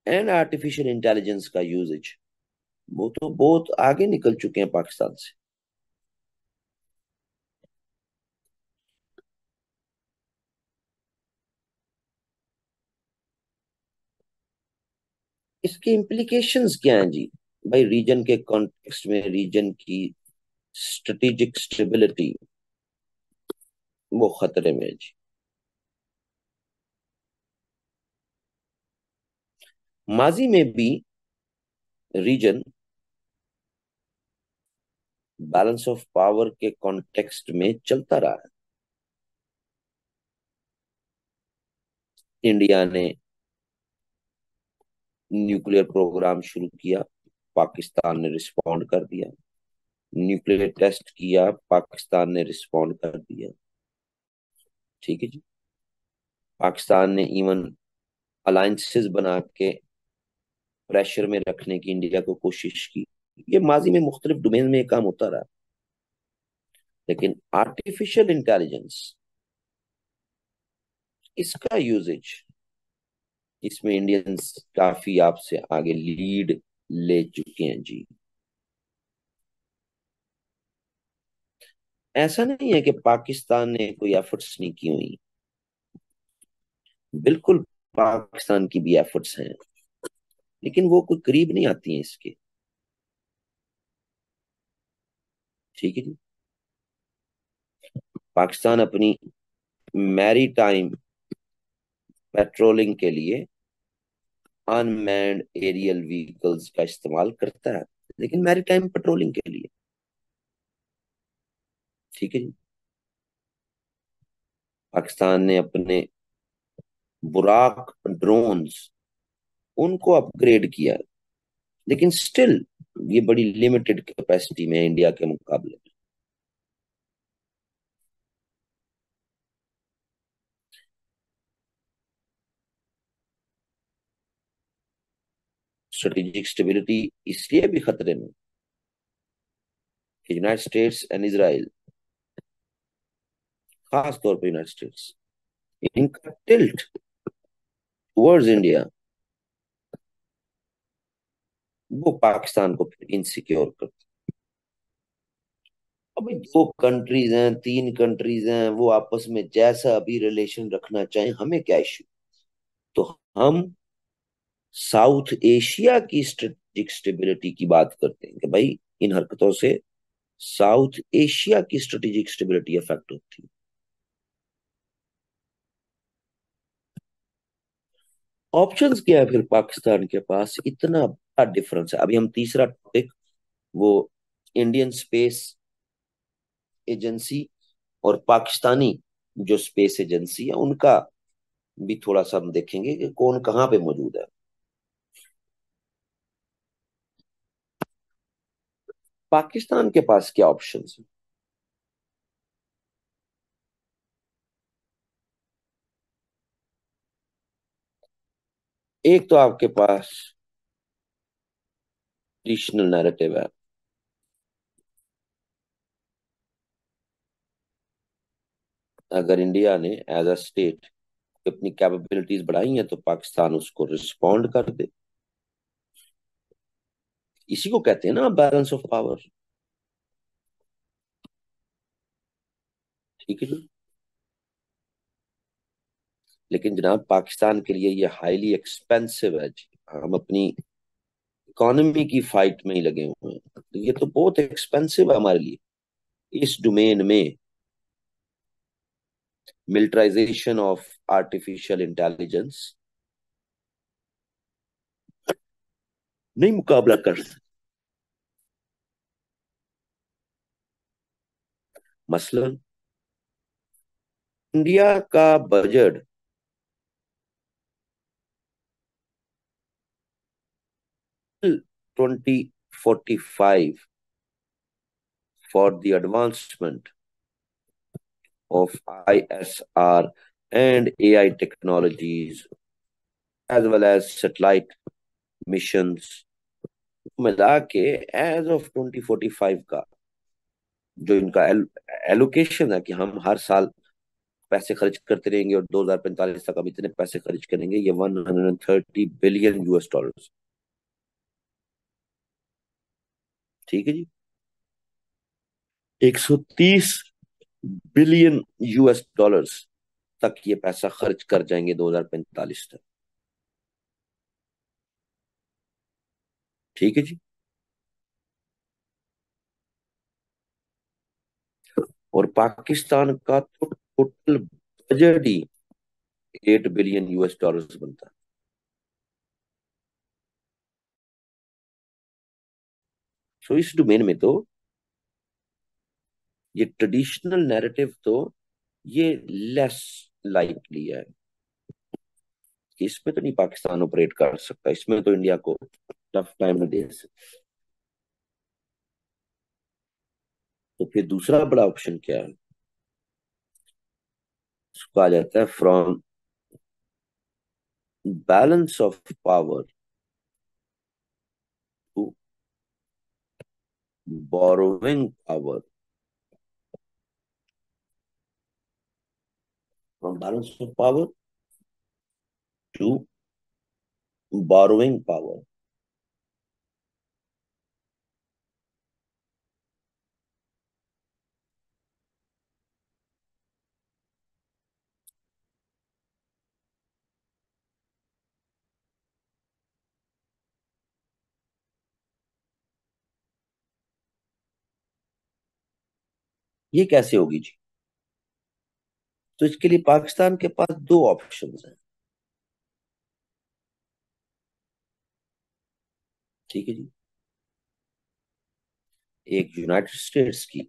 and artificial intelligence का यूजेज वो तो बहुत आगे निकल चुके हैं पाकिस्तान से। इसके इम्प्लीकेशंस क्या हैं जी? भाई रीजन के कॉन्टेक्स्ट में रीजन की स्ट्रेटेजिक स्टेबिलिटी वो खतरे में है जी। माजी में भी रीजन बैलेंस ऑफ पावर के कॉन्टेक्स्ट में चलता रहा है। इंडिया ने न्यूक्लियर प्रोग्राम शुरू किया, पाकिस्तान ने रिस्पॉन्ड कर दिया। न्यूक्लियर टेस्ट किया, पाकिस्तान ने रिस्पॉन्ड कर दिया। ठीक है जी। पाकिस्तान ने इवन अलायंसेस बना के प्रेशर में रखने की इंडिया को कोशिश की। ये माजी में मुख्तलिफ डोमेन में काम होता रहा। लेकिन आर्टिफिशियल इंटेलिजेंस, इसका यूजेज, इसमें इंडियंस काफी आपसे आगे लीड ले चुके हैं जी। ऐसा नहीं है कि पाकिस्तान ने कोई एफर्ट्स नहीं की हुई, बिल्कुल पाकिस्तान की भी एफर्ट्स हैं, लेकिन वो कोई करीब नहीं आती हैं इसके। ठीक है जी। पाकिस्तान अपनी मैरी टाइम पेट्रोलिंग के लिए अनमैन्ड एरियल व्हीकल्स का इस्तेमाल करता है, लेकिन मैरी टाइम पेट्रोलिंग के लिए। ठीक है जी। पाकिस्तान ने अपने बुराक ड्रोन्स उनको अपग्रेड किया, लेकिन स्टिल ये बड़ी लिमिटेड कैपेसिटी में है इंडिया के मुकाबले में। स्ट्रेटेजिक स्टेबिलिटी इसलिए भी खतरे में कि यूनाइटेड स्टेट्स एंड इसराइल, खास तौर पर यूनाइटेड स्टेट्स, इनका टिल्ट टुवर्ड्स इंडिया वो पाकिस्तान को फिर इनसिक्योर करता है। अब भाई दो कंट्रीज हैं, तीन कंट्रीज हैं, वो आपस में जैसा भी रिलेशन रखना चाहें, हमें क्या इश्यू। तो हम साउथ एशिया की स्ट्रेटेजिक स्टेबिलिटी की बात करते हैं कि भाई इन हरकतों से साउथ एशिया की स्ट्रेटेजिक स्टेबिलिटी अफेक्ट होती है। ऑप्शंस क्या है फिर पाकिस्तान के पास, इतना बड़ा डिफरेंस है। अभी हम तीसरा टॉपिक, वो इंडियन स्पेस एजेंसी और पाकिस्तानी जो स्पेस एजेंसी है उनका भी थोड़ा सा हम देखेंगे कि कौन कहाँ पे मौजूद है। पाकिस्तान के पास क्या ऑप्शंस है? एक तो आपके पास ट्रेडिशनल नैरेटिव है। अगर इंडिया ने एज अ स्टेट अपनी कैपेबिलिटीज बढ़ाई हैं तो पाकिस्तान उसको रिस्पॉन्ड कर दे। इसी को कहते हैं ना बैलेंस ऑफ पावर। ठीक है जी। लेकिन जनाब पाकिस्तान के लिए ये हाईली एक्सपेंसिव है जी। हम अपनी इकोनॉमी की फाइट में ही लगे हुए हैं, तो ये तो बहुत एक्सपेंसिव है हमारे लिए। इस डोमेन में मिलिटराइजेशन ऑफ आर्टिफिशियल इंटेलिजेंस नहीं मुकाबला कर सकते। मसलन इंडिया का budget 2045 for the advancement of ISR and AI technologies as well as satellite missions मिला के एज ऑफ 2045 का जो इनका एलोकेशन है कि हम हर साल पैसे खर्च करते रहेंगे और 2045 तक हम इतने पैसे खर्च करेंगे, ये 130 बिलियन US डॉलर। ठीक है जी। 130 बिलियन US डॉलर्स तक ये पैसा खर्च कर जाएंगे 2045 तक। ठीक है जी। और पाकिस्तान का तो टोटल बजट ही 8 बिलियन US डॉलर्स बनता है। सो इस डोमेन में तो ये ट्रेडिशनल नैरेटिव तो ये लेस लाइकली है कि इसमें तो नहीं पाकिस्तान ऑपरेट कर सकता, इसमें तो इंडिया को टफ टाइम में दे सकता। तो फिर दूसरा बड़ा ऑप्शन क्या है? उसको आ जाता है from balance of power to borrowing power. From balance of power to borrowing power. ये कैसे होगी जी? तो इसके लिए पाकिस्तान के पास दो ऑप्शंस हैं। ठीक है जी। एक यूनाइटेड स्टेट्स की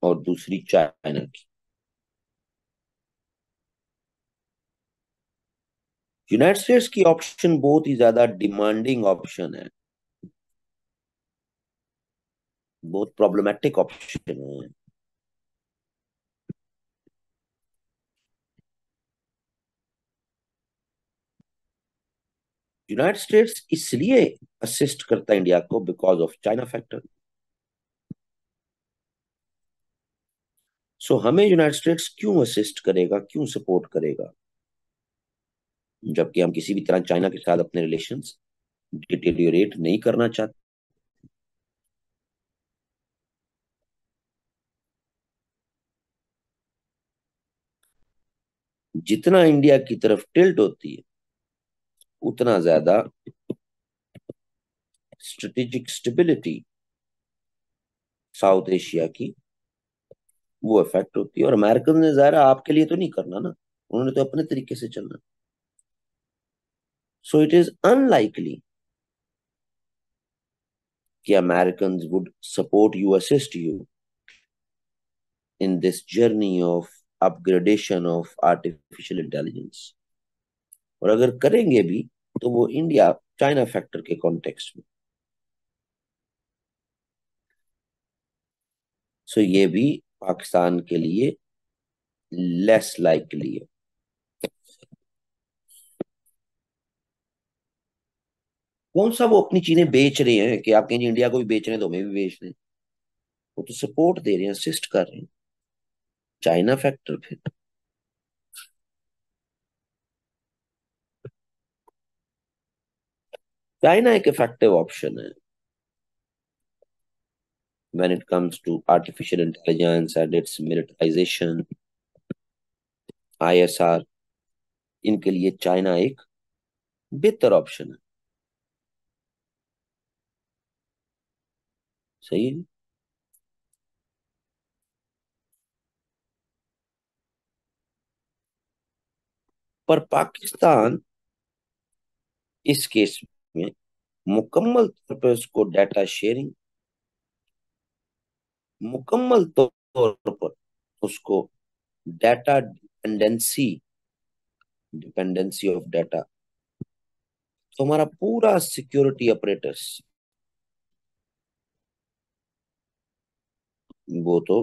और दूसरी चाइना की। यूनाइटेड स्टेट्स की ऑप्शन बहुत ही ज्यादा डिमांडिंग ऑप्शन है, बहुत प्रॉब्लमेटिक ऑप्शन है। यूनाइटेड स्टेट्स इसलिए असिस्ट करता है इंडिया को बिकॉज ऑफ चाइना फैक्टर। सो हमें यूनाइटेड स्टेट्स क्यों असिस्ट करेगा, क्यों सपोर्ट करेगा, जबकि हम किसी भी तरह चाइना के साथ अपने रिलेशंस डिटेरियोरेट नहीं करना चाहते। जितना इंडिया की तरफ टिल्ट होती है उतना ज्यादा स्ट्रेटेजिक स्टेबिलिटी साउथ एशिया की वो इफेक्ट होती है। और अमेरिकन ने ज़ाहिर आपके लिए तो नहीं करना ना, उन्होंने तो अपने तरीके से चलना। सो इट इज अनलाइकली कि American would support you, assist you in this journey of upgradation of artificial intelligence. और अगर करेंगे भी तो वो इंडिया चाइना फैक्टर के कॉन्टेक्स्ट में। सो ये भी पाकिस्तान के लिए लेस लाइकली है। कौन सा वो अपनी चीजें बेच रहे हैं कि आप कहेंगे इंडिया को भी बेच रहे हैं तो हमें भी बेच रहे हैं। वो तो सपोर्ट दे रहे हैं, असिस्ट कर रहे हैं। चाइना फैक्टर फिर चाइना एक इफेक्टिव ऑप्शन है when it comes to artificial intelligence and its militarization, ISR। इनके लिए चाइना एक बेहतर ऑप्शन है। सही है। पर पाकिस्तान इस केस में मुकम्मल तौर पर उसको डाटा शेयरिंग, मुकम्मल तौर पर उसको data dependency, dependency of data. तो हमारा पूरा सिक्योरिटी अपरेटस वो तो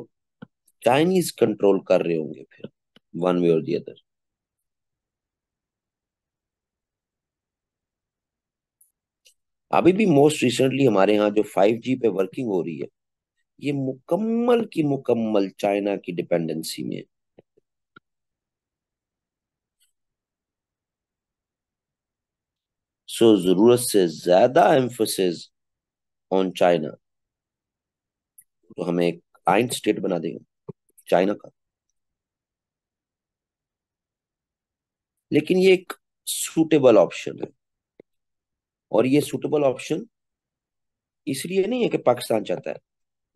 चाइनीज कंट्रोल कर रहे होंगे फिर, वन वे और दी अदर। अभी भी मोस्ट रिसेंटली हमारे यहाँ जो 5G पे वर्किंग हो रही है ये मुकम्मल की मुकम्मल चाइना की डिपेंडेंसी में है। सो जरूरत से ज्यादा एम्फोसिस ऑन चाइना तो हमें एक आइन स्टेट बना देगा चाइना का। लेकिन ये एक सूटेबल ऑप्शन है, और ये सूटेबल ऑप्शन इसलिए नहीं है कि पाकिस्तान चाहता है,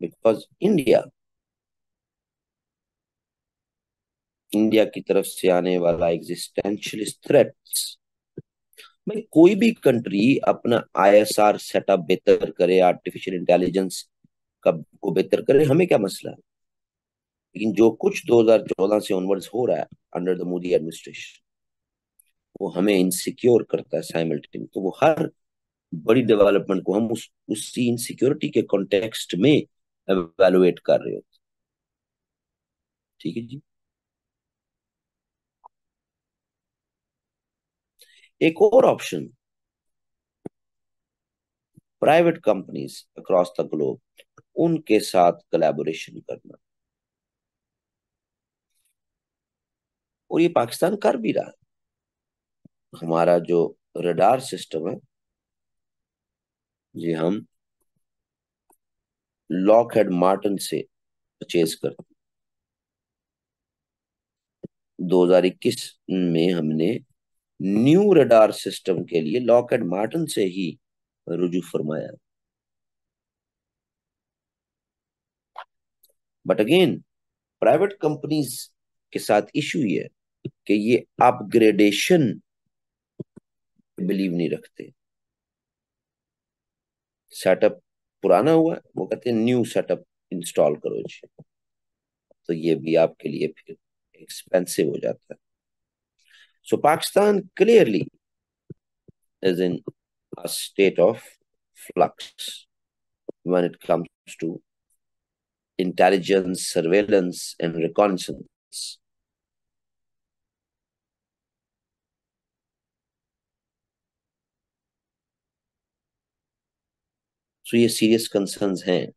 बिकॉज इंडिया, इंडिया की तरफ से आने वाला एग्जिस्टेंशियल थ्रेट्स। भाई कोई भी कंट्री अपना ISR सेटअप बेहतर करे, आर्टिफिशियल इंटेलिजेंस का को बेहतर करे, हमें क्या मसला है। लेकिन जो कुछ 2014 से ऑनवर्ड्स हो रहा है अंडर द मोदी एडमिनिस्ट्रेशन वो हमें इनसिक्योर करता है साइमल्टेनियस। तो वो हर बड़ी डेवलपमेंट को हम उसी इनसिक्योरिटी के कॉन्टेक्स्ट में एवेलुएट कर रहे होते। ठीक है जी। एक और option, private companies across the globe उनके साथ कोलैबोरेशन करना। और ये पाकिस्तान कर भी रहा है। हमारा जो रडार सिस्टम है ये हम लॉकहेड मार्टिन से परचेज करते हैं। 2021 में हमने न्यू रडार सिस्टम के लिए लॉकहेड मार्टिन से ही रुजू फरमाया। बट अगेन प्राइवेट कंपनीज के साथ इशू ये है कि ये अपग्रेडेशन बिलीव नहीं रखते। सेटअप पुराना हुआ है वो कहते हैं न्यू सेटअप इंस्टॉल करो जी। तो ये भी आपके लिए फिर एक्सपेंसिव हो जाता है। So Pakistan clearly is in a state of flux when it comes to intelligence, surveillance, and reconnaissance. So ये सीरियस कंसर्न्स हैं।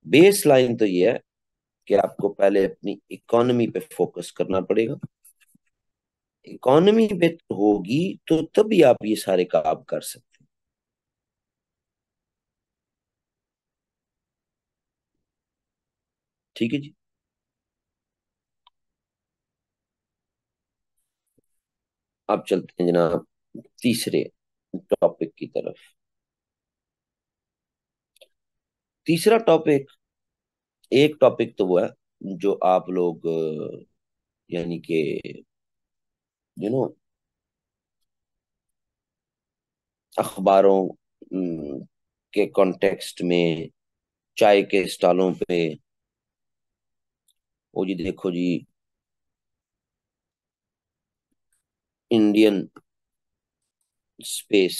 बेस लाइन तो ये है कि आपको पहले अपनी इकोनॉमी पे फोकस करना पड़ेगा। इकोनॉमी बेहतर होगी तो तभी आप ये सारे काम कर सकते हैं। ठीक है जी। अब चलते हैं जनाब तीसरे टॉपिक की तरफ। तीसरा टॉपिक, एक टॉपिक तो वो है जो आप लोग यानी कि यू नो अखबारों के कॉन्टेक्स्ट में, चाय के स्टॉलों पे, वो जी देखो जी, Indian space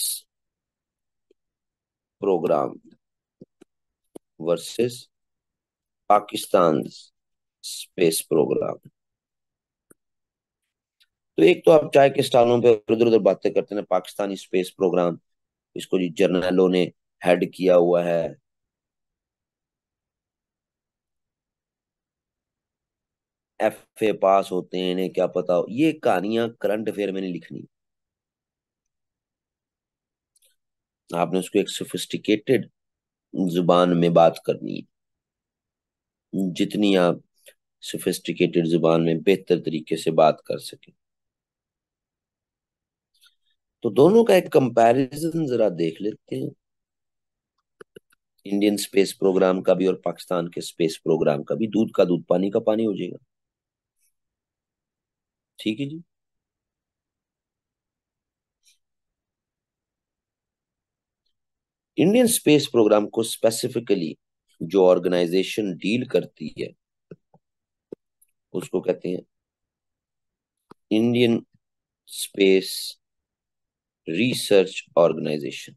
program versus Pakistan space program. तो एक तो आप चाय के स्टॉलों पे इधर उधर बातें करते हैं, पाकिस्तानी स्पेस प्रोग्राम, इसको जी जर्नलों ने हेड किया हुआ है, एफए पास होते हैं, इन्हें क्या पता हो। ये कहानियां करंट अफेयर में नहीं लिखनी। आपने उसको एक सोफिस्टिकेटेड जुबान में बात करनी है, जितनी आप सोफिस्टिकेटेड जुबान में बेहतर तरीके से बात कर सके। तो दोनों का एक कंपैरिजन जरा देख लेते हैं, इंडियन स्पेस प्रोग्राम का भी और पाकिस्तान के स्पेस प्रोग्राम का भी। दूध का दूध, पानी का पानी हो जाएगा। ठीक है जी। इंडियन स्पेस प्रोग्राम को स्पेसिफिकली जो ऑर्गेनाइजेशन डील करती है उसको कहते हैं इंडियन स्पेस रिसर्च ऑर्गेनाइजेशन।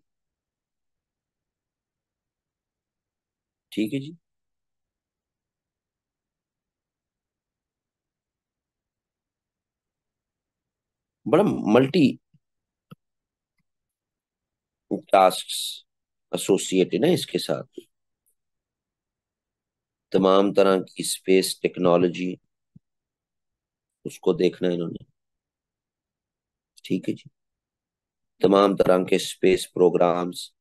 ठीक है जी। बड़ा मल्टी टास्क एसोसिएट है ना इसके साथ। तमाम तरह की स्पेस टेक्नोलॉजी उसको देखना है इन्होंने। ठीक है जी। तमाम तरह के स्पेस प्रोग्राम्स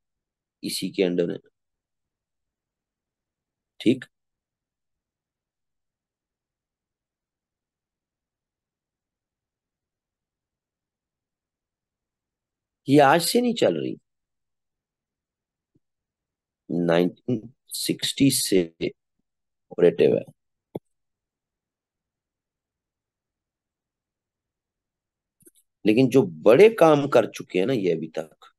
इसी के अंडर है। ठीक। ये आज से नहीं चल रही, 1960 से ऑपरेटिव है। लेकिन जो बड़े काम कर चुके हैं ना ये अभी तक,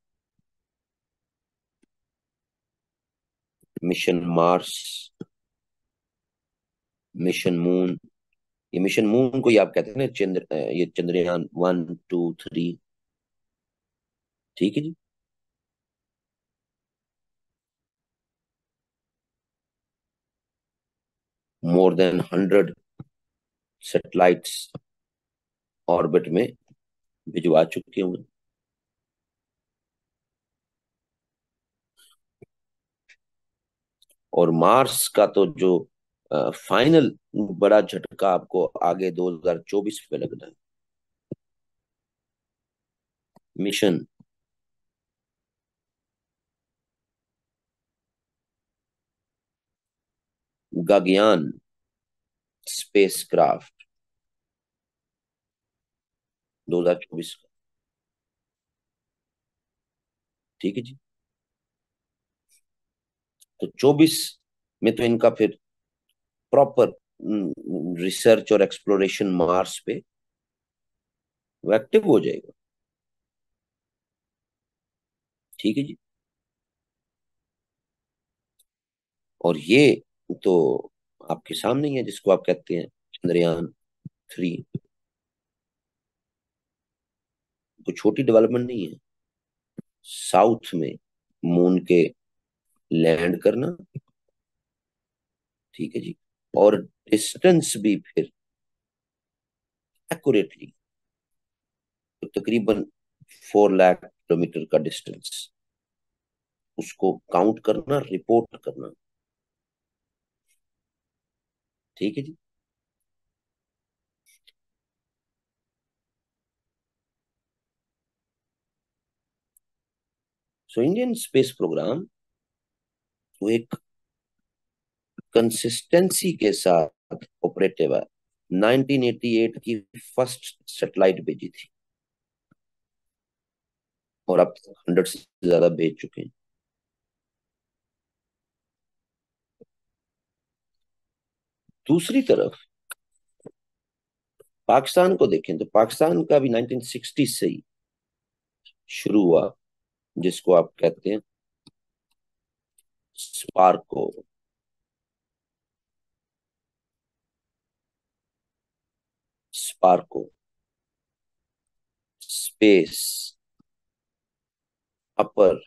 मिशन मार्स, मिशन मून, ये मिशन मून को ही आप कहते हैं ना ये चंद्रयान 1 2 3। ठीक है जी। मोर देन 100 सैटेलाइट्स ऑर्बिट में भिजवा चुके हुए। और मार्स का तो जो फाइनल बड़ा झटका आपको आगे 2024 पे लगना है। मिशन गगयान स्पेसक्राफ्ट 2024 का। ठीक है जी। तो 24 में तो इनका फिर प्रॉपर रिसर्च और एक्सप्लोरेशन मार्स पे वो एक्टिव हो जाएगा। ठीक है जी। और ये तो आपके सामने ही है जिसको आप कहते हैं चंद्रयान 3। कोई छोटी डेवलपमेंट नहीं है। साउथ में मून के लैंड करना, ठीक है जी, और डिस्टेंस भी फिर एक्यूरेटली, तो तकरीबन 4 लाख किलोमीटर का डिस्टेंस, उसको काउंट करना, रिपोर्ट करना, ठीक है जी। सो इंडियन स्पेस प्रोग्राम वो एक कंसिस्टेंसी के साथ ऑपरेटिव है। 1988 की फर्स्ट सैटेलाइट भेजी थी, और अब तक 100 से ज्यादा भेज चुके हैं। दूसरी तरफ पाकिस्तान को देखें तो पाकिस्तान का भी 1960 से ही शुरू हुआ, जिसको आप कहते हैं स्पार्को। स्पार्को, स्पेस, अपर,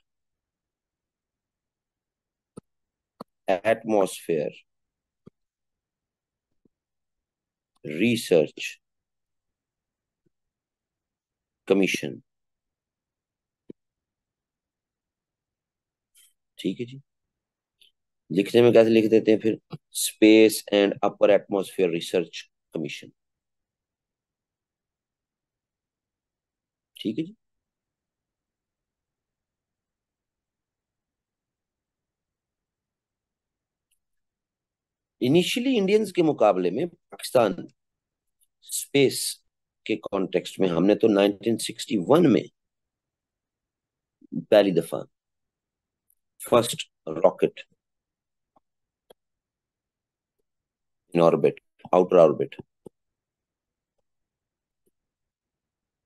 एटमॉस्फेयर, रिसर्च कमीशन, ठीक है जी। लिखने में कैसे लिख देते हैं फिर? Space and upper atmosphere research commission, ठीक है जी। इनिशियली इंडियंस के मुकाबले में पाकिस्तान स्पेस के कॉन्टेक्स्ट में, हमने तो 1961 में पहली दफा first rocket in orbit, outer orbit,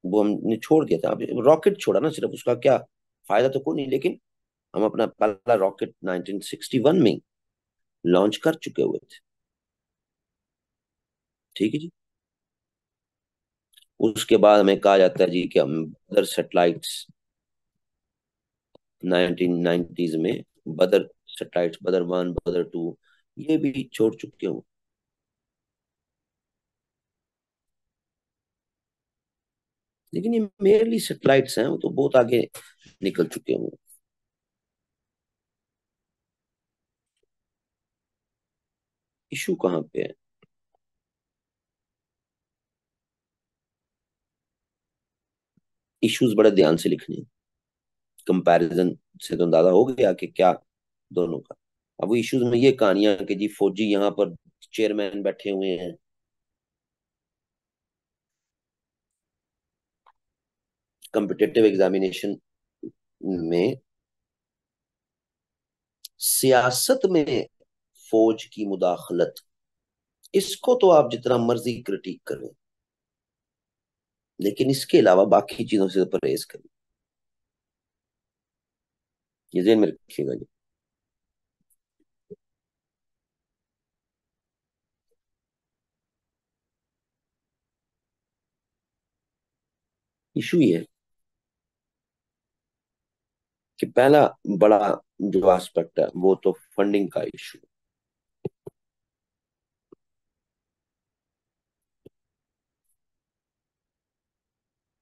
वो हमने छोड़ दिया था। अब रॉकेट छोड़ा ना, सिर्फ उसका क्या फायदा तो कोई नहीं, लेकिन हम अपना पहला रॉकेट 1961 में लॉन्च कर चुके हुए थे, ठीक है जी। उसके बाद हमें कहा जाता है जी कि हम अदर सेटेलाइट्स 1990s में, बदर सेटेलाइट्स, बदर 1, बदर 2, ये भी छोड़ चुके हूँ। लेकिन ये मेनली सेटेलाइट्स हैं, वो तो बहुत आगे निकल चुके हूँ। इशू कहाँ पे है? इश्यूज बड़े ध्यान से लिखने, कंपैरिजन से तो अंदाजा हो गया कि क्या दोनों का। अब वो इश्यूज में ये कहानियां कि जी फौजी यहाँ पर चेयरमैन बैठे हुए हैं, कॉम्पिटिटिव एग्जामिनेशन में सियासत में फौज की मुदाखलत, इसको तो आप जितना मर्जी क्रिटिक करें, लेकिन इसके अलावा बाकी चीजों से परहेज करें, ये ध्यान में रखिएगा जी। इशू ये है कि पहला बड़ा जो एस्पेक्ट है वो तो फंडिंग का इशू।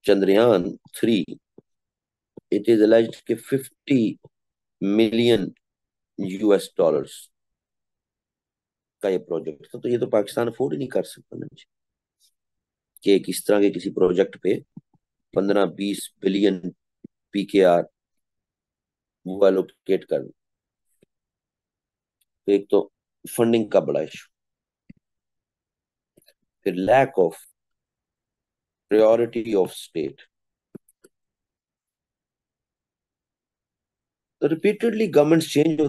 चंद्रयान 3, इट इज एलाइज्ड कि 50 मिलियन US डॉलर्स का ये प्रोजेक्ट था, तो ये तो पाकिस्तान अफोर्ड ही नहीं कर सकता ना जी, कि इस तरह के किसी प्रोजेक्ट पे 15-20 बिलियन PKR वो एलोकेट कर। तो एक तो फंडिंग का बड़ा इशू, फिर lack of priority of state. तो रिपीटेडली गवर्नमेंट्स चेंज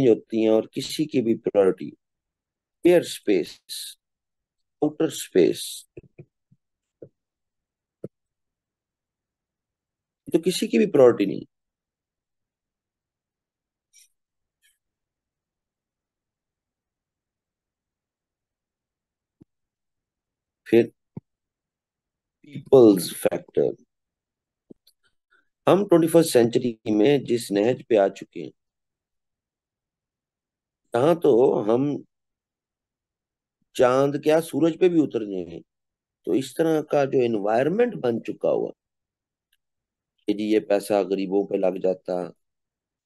होती हैं और किसी की भी priority, air space, outer space, तो किसी की भी प्रायोरिटी नहीं। फिर पीपल्स फैक्टर। हम 21st सेंचुरी में जिस नहज पे आ चुके हैं, यहाँ तो हम चांद क्या सूरज पे भी उतर गए हैं। तो इस तरह का जो एनवायरनमेंट बन चुका हुआ कि जी ये पैसा गरीबों पे लग जाता,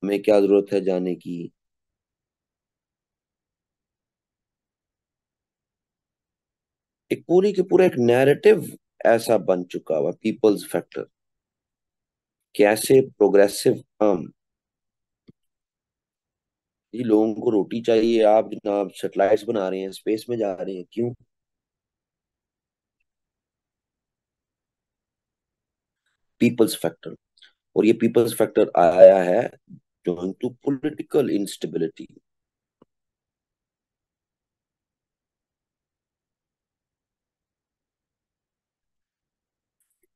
हमें क्या जरूरत है जाने की। एक पूरी की पूरा एक नैरेटिव ऐसा बन चुका हुआ पीपल्स फैक्टर। कैसे प्रोग्रेसिव हम, जी लोगों को रोटी चाहिए, आप जनाब सेटेलाइट्स बना रहे हैं, स्पेस में जा रहे हैं, क्यों? People's factor. और ये पीपल्स फैक्टर आया है ड्यू टू पॉलिटिकल इंस्टेबिलिटी।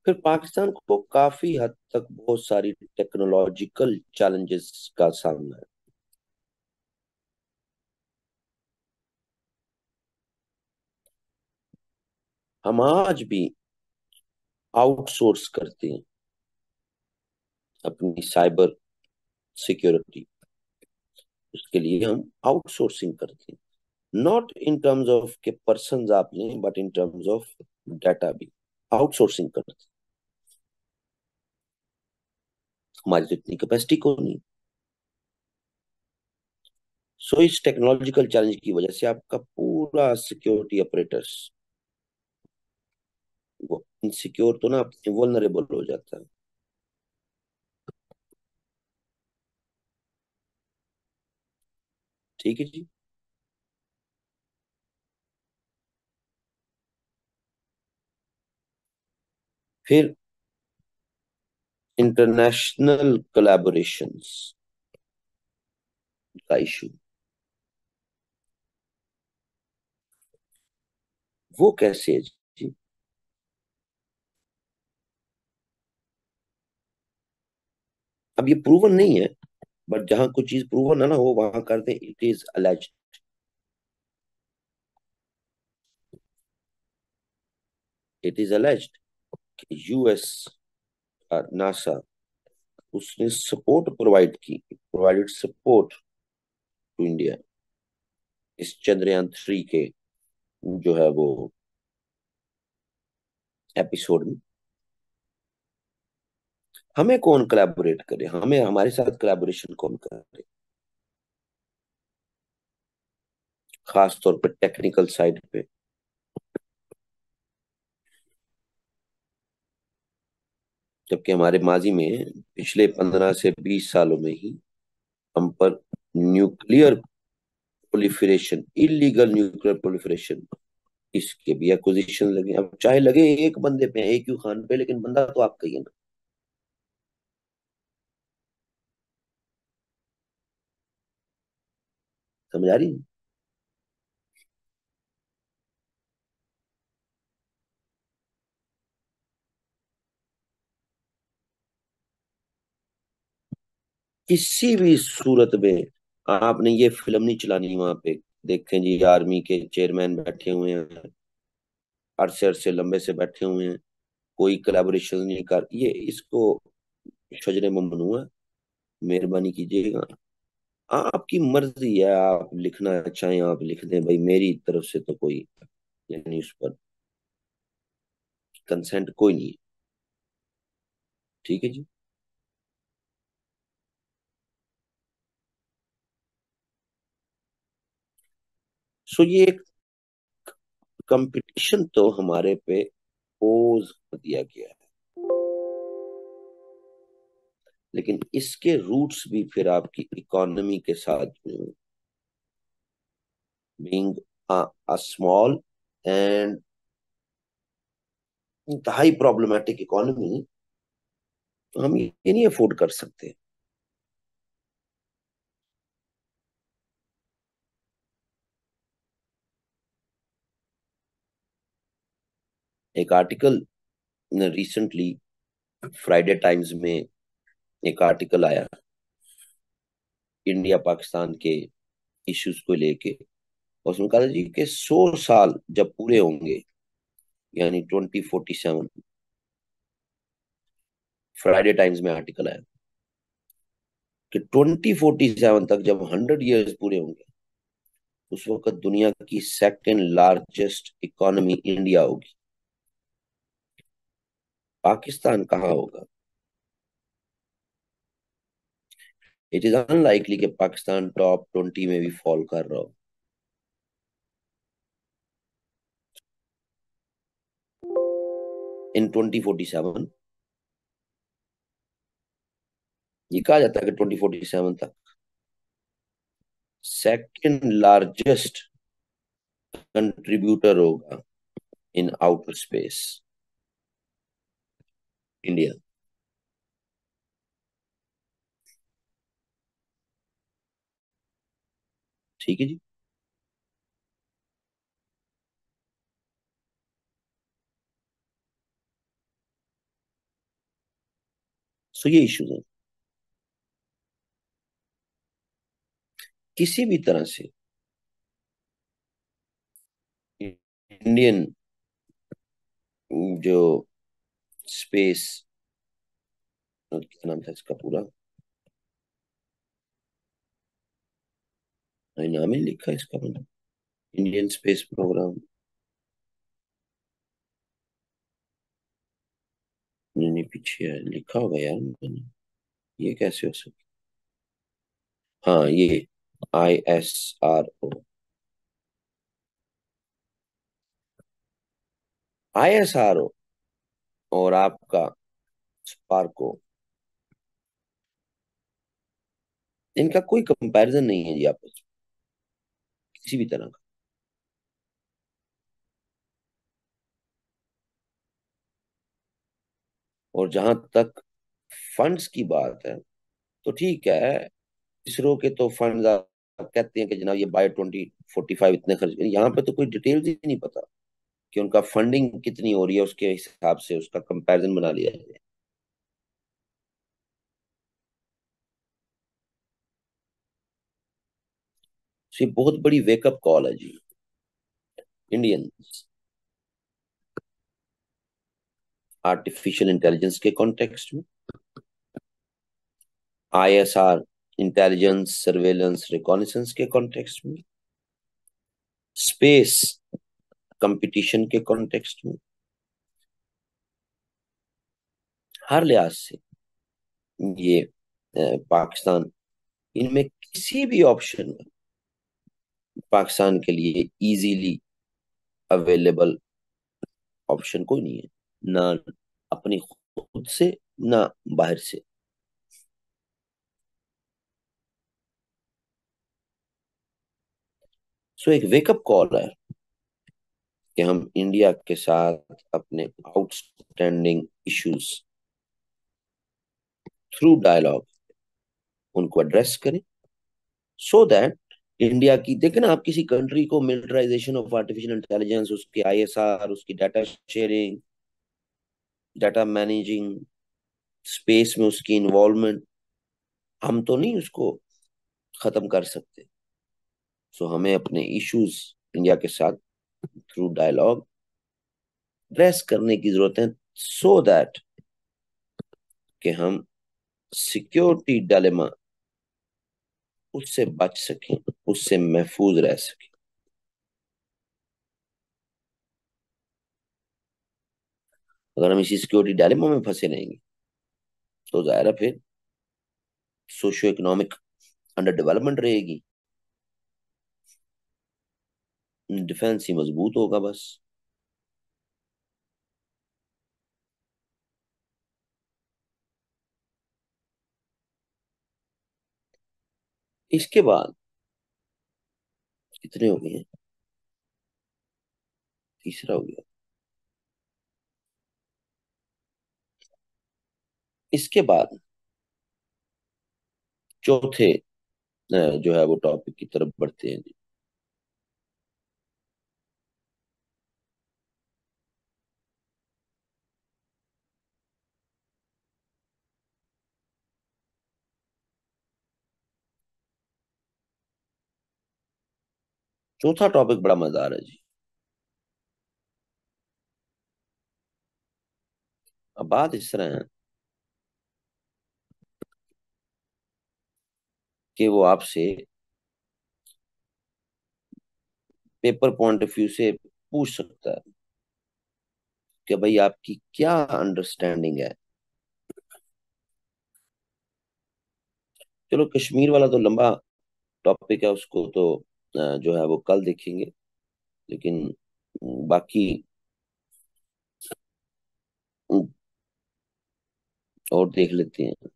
फिर पाकिस्तान को काफी हद तक बहुत सारी टेक्नोलॉजिकल चैलेंजेस का सामना है। हम आज भी आउटसोर्स करते हैं अपनी साइबर सिक्योरिटी। उसके लिए हम आउटसोर्सिंग करते हैं, नॉट इन टर्म्स ऑफ के पर्सन आप लें, but in terms of data भी आउटसोर्सिंग करते हैं। हमारी तो इतनी कैपेसिटी को नहीं। सो इस टेक्नोलॉजिकल चैलेंज की वजह से आपका पूरा सिक्योरिटी ऑपरेटर्स वो इनसिक्योर तो ना वल्नरेबल हो जाता है। ठीक है जी। फिर इंटरनेशनल कोलैबोरेशंस का इशू, वो कैसे है जी? अब ये प्रूवन नहीं है, बट जहां कुछ चीज प्रूवन है ना हो वहां करते हैं it is alleged. It is alleged कि यूएस नासा उसने support provided support to India इस चंद्रयान 3 के जो है वो एपिसोड में। हमें कौन कोलैबोरेट करे, हमें हमारे साथ कोलैबोरेशन कौन करे? खास तौर पे टेक्निकल साइड पे। जबकि हमारे माजी में पिछले 15 से 20 सालों में ही हम पर nuclear proliferation, illegal nuclear proliferation, इसके भी एक्विजिशन लगे। अब चाहे लगे एक बंदे पे, एक ही खान पे, लेकिन बंदा तो आपका ही है ना। समझ आ रही है? किसी भी सूरत में आपने ये फिल्म नहीं चलानी वहां पे। देखें जी आर्मी के चेयरमैन बैठे हुए हैं, अरसे अरसे लंबे से बैठे हुए हैं, कोई कोलैबोरेशन नहीं कर, ये इसको शजरे ममनू है। मेहरबानी कीजिएगा, आपकी मर्जी है, आप लिखना चाहें आप लिख दें, भाई मेरी तरफ से तो कोई यानी उस पर कंसेंट कोई नहीं है। ठीक है जी। सो ये एक कंपटीशन तो हमारे पे पोज कर दिया गया है, लेकिन इसके रूट्स भी फिर आपकी इकोनॉमी के साथ जुड़े हुए। Being a small and high problematic economy, तो हम ये नहीं अफोर्ड कर सकते। एक आर्टिकल रिसेंटली फ्राइडे टाइम्स में एक आर्टिकल आया इंडिया पाकिस्तान के इश्यूज को लेके। और उसमें कहा था जी कि 100 साल जब पूरे होंगे, यानी 2047, फ्राइडे टाइम्स में आर्टिकल आया कि 2047 तक जब 100 ईयर्स पूरे होंगे, उस वक्त दुनिया की सेकंड लार्जेस्ट इकोनॉमी इंडिया होगी। पाकिस्तान कहाँ होगा? इट इज अनलाइकली कि पाकिस्तान टॉप 20 में भी फॉल कर रहा हो। इन 2047, ये कहा जाता है कि 2047 तक सेकंड लार्जेस्ट कंट्रीब्यूटर होगा इन आउटर स्पेस, इंडिया। ठीक है जी। सो ये इश्यूज है। किसी भी तरह से इंडियन जो स्पेस, क्या नाम था इसका पूरा, नाम ही लिखा है इसका मैंने, इंडियन स्पेस प्रोग्राम। नहीं नहीं, पीछे है, लिखा होगा यार मैंने। ये कैसे हो सकता? हाँ, ये ISRO। ISRO और आपका स्पार्को, इनका कोई कंपैरिजन नहीं है जी आपस में, किसी भी तरह का। और जहां तक फंड्स की बात है, तो ठीक है, इसरो के तो फंड्स आप कहते हैं कि जनाब ये बाय 2045 इतने खर्च, यहाँ पे तो कोई डिटेल्स ही नहीं पता कि उनका फंडिंग कितनी हो रही है, उसके हिसाब से उसका कंपैरिजन बना लिया जाए। तो ये बहुत बड़ी वेकअप कॉल है जी, इंडियन आर्टिफिशियल इंटेलिजेंस के कॉन्टेक्स्ट में, ISR इंटेलिजेंस सर्वेलेंस रिकॉनिसेंस के कॉन्टेक्स्ट में, स्पेस कंपटीशन के कॉन्टेक्स्ट में, हर लिहाज से ये पाकिस्तान, इनमें किसी भी ऑप्शन में पाकिस्तान के लिए इजीली अवेलेबल ऑप्शन कोई नहीं है, ना अपनी खुद से, ना बाहर से। सो एक वेकअप कॉल है कि हम इंडिया के साथ अपने आउटस्टैंडिंग इश्यूज थ्रू डायलॉग उनको एड्रेस करें, सो दैट इंडिया की, देखें ना, आप किसी कंट्री को मिलिटराइजेशन ऑफ आर्टिफिशियल इंटेलिजेंस, उसकी ISR, उसकी data sharing, data managing, space में उसकी इन्वॉल्वमेंट, हम तो नहीं उसको खत्म कर सकते। सो हमें अपने इश्यूज इंडिया के साथ थ्रू डायलॉग एड्रेस करने की जरूरत है, सो दैट कि हम सिक्योरिटी डायलेमा उससे बच सकें, उससे महफूज रह सकें। अगर हम इसी सिक्योरिटी डायलेमा में फंसे रहेंगे, तो जाहिर है फिर सोशियो इकोनॉमिक अंडर डेवलपमेंट रहेगी, डिफेंस ही मजबूत होगा बस। इसके बाद कितने हो गए हैं? तीसरा हो गया। इसके बाद चौथे जो है वो टॉपिक की तरफ बढ़ते हैं जी। चौथा टॉपिक बड़ा मजेदार है जी। अब बात इस तरह है कि वो आपसे पेपर पॉइंट ऑफ व्यू से पूछ सकता है कि भाई आपकी क्या अंडरस्टैंडिंग है। चलो कश्मीर वाला तो लंबा टॉपिक है, उसको तो जो है वो कल देखेंगे। लेकिन बाकी और देख लेते हैं।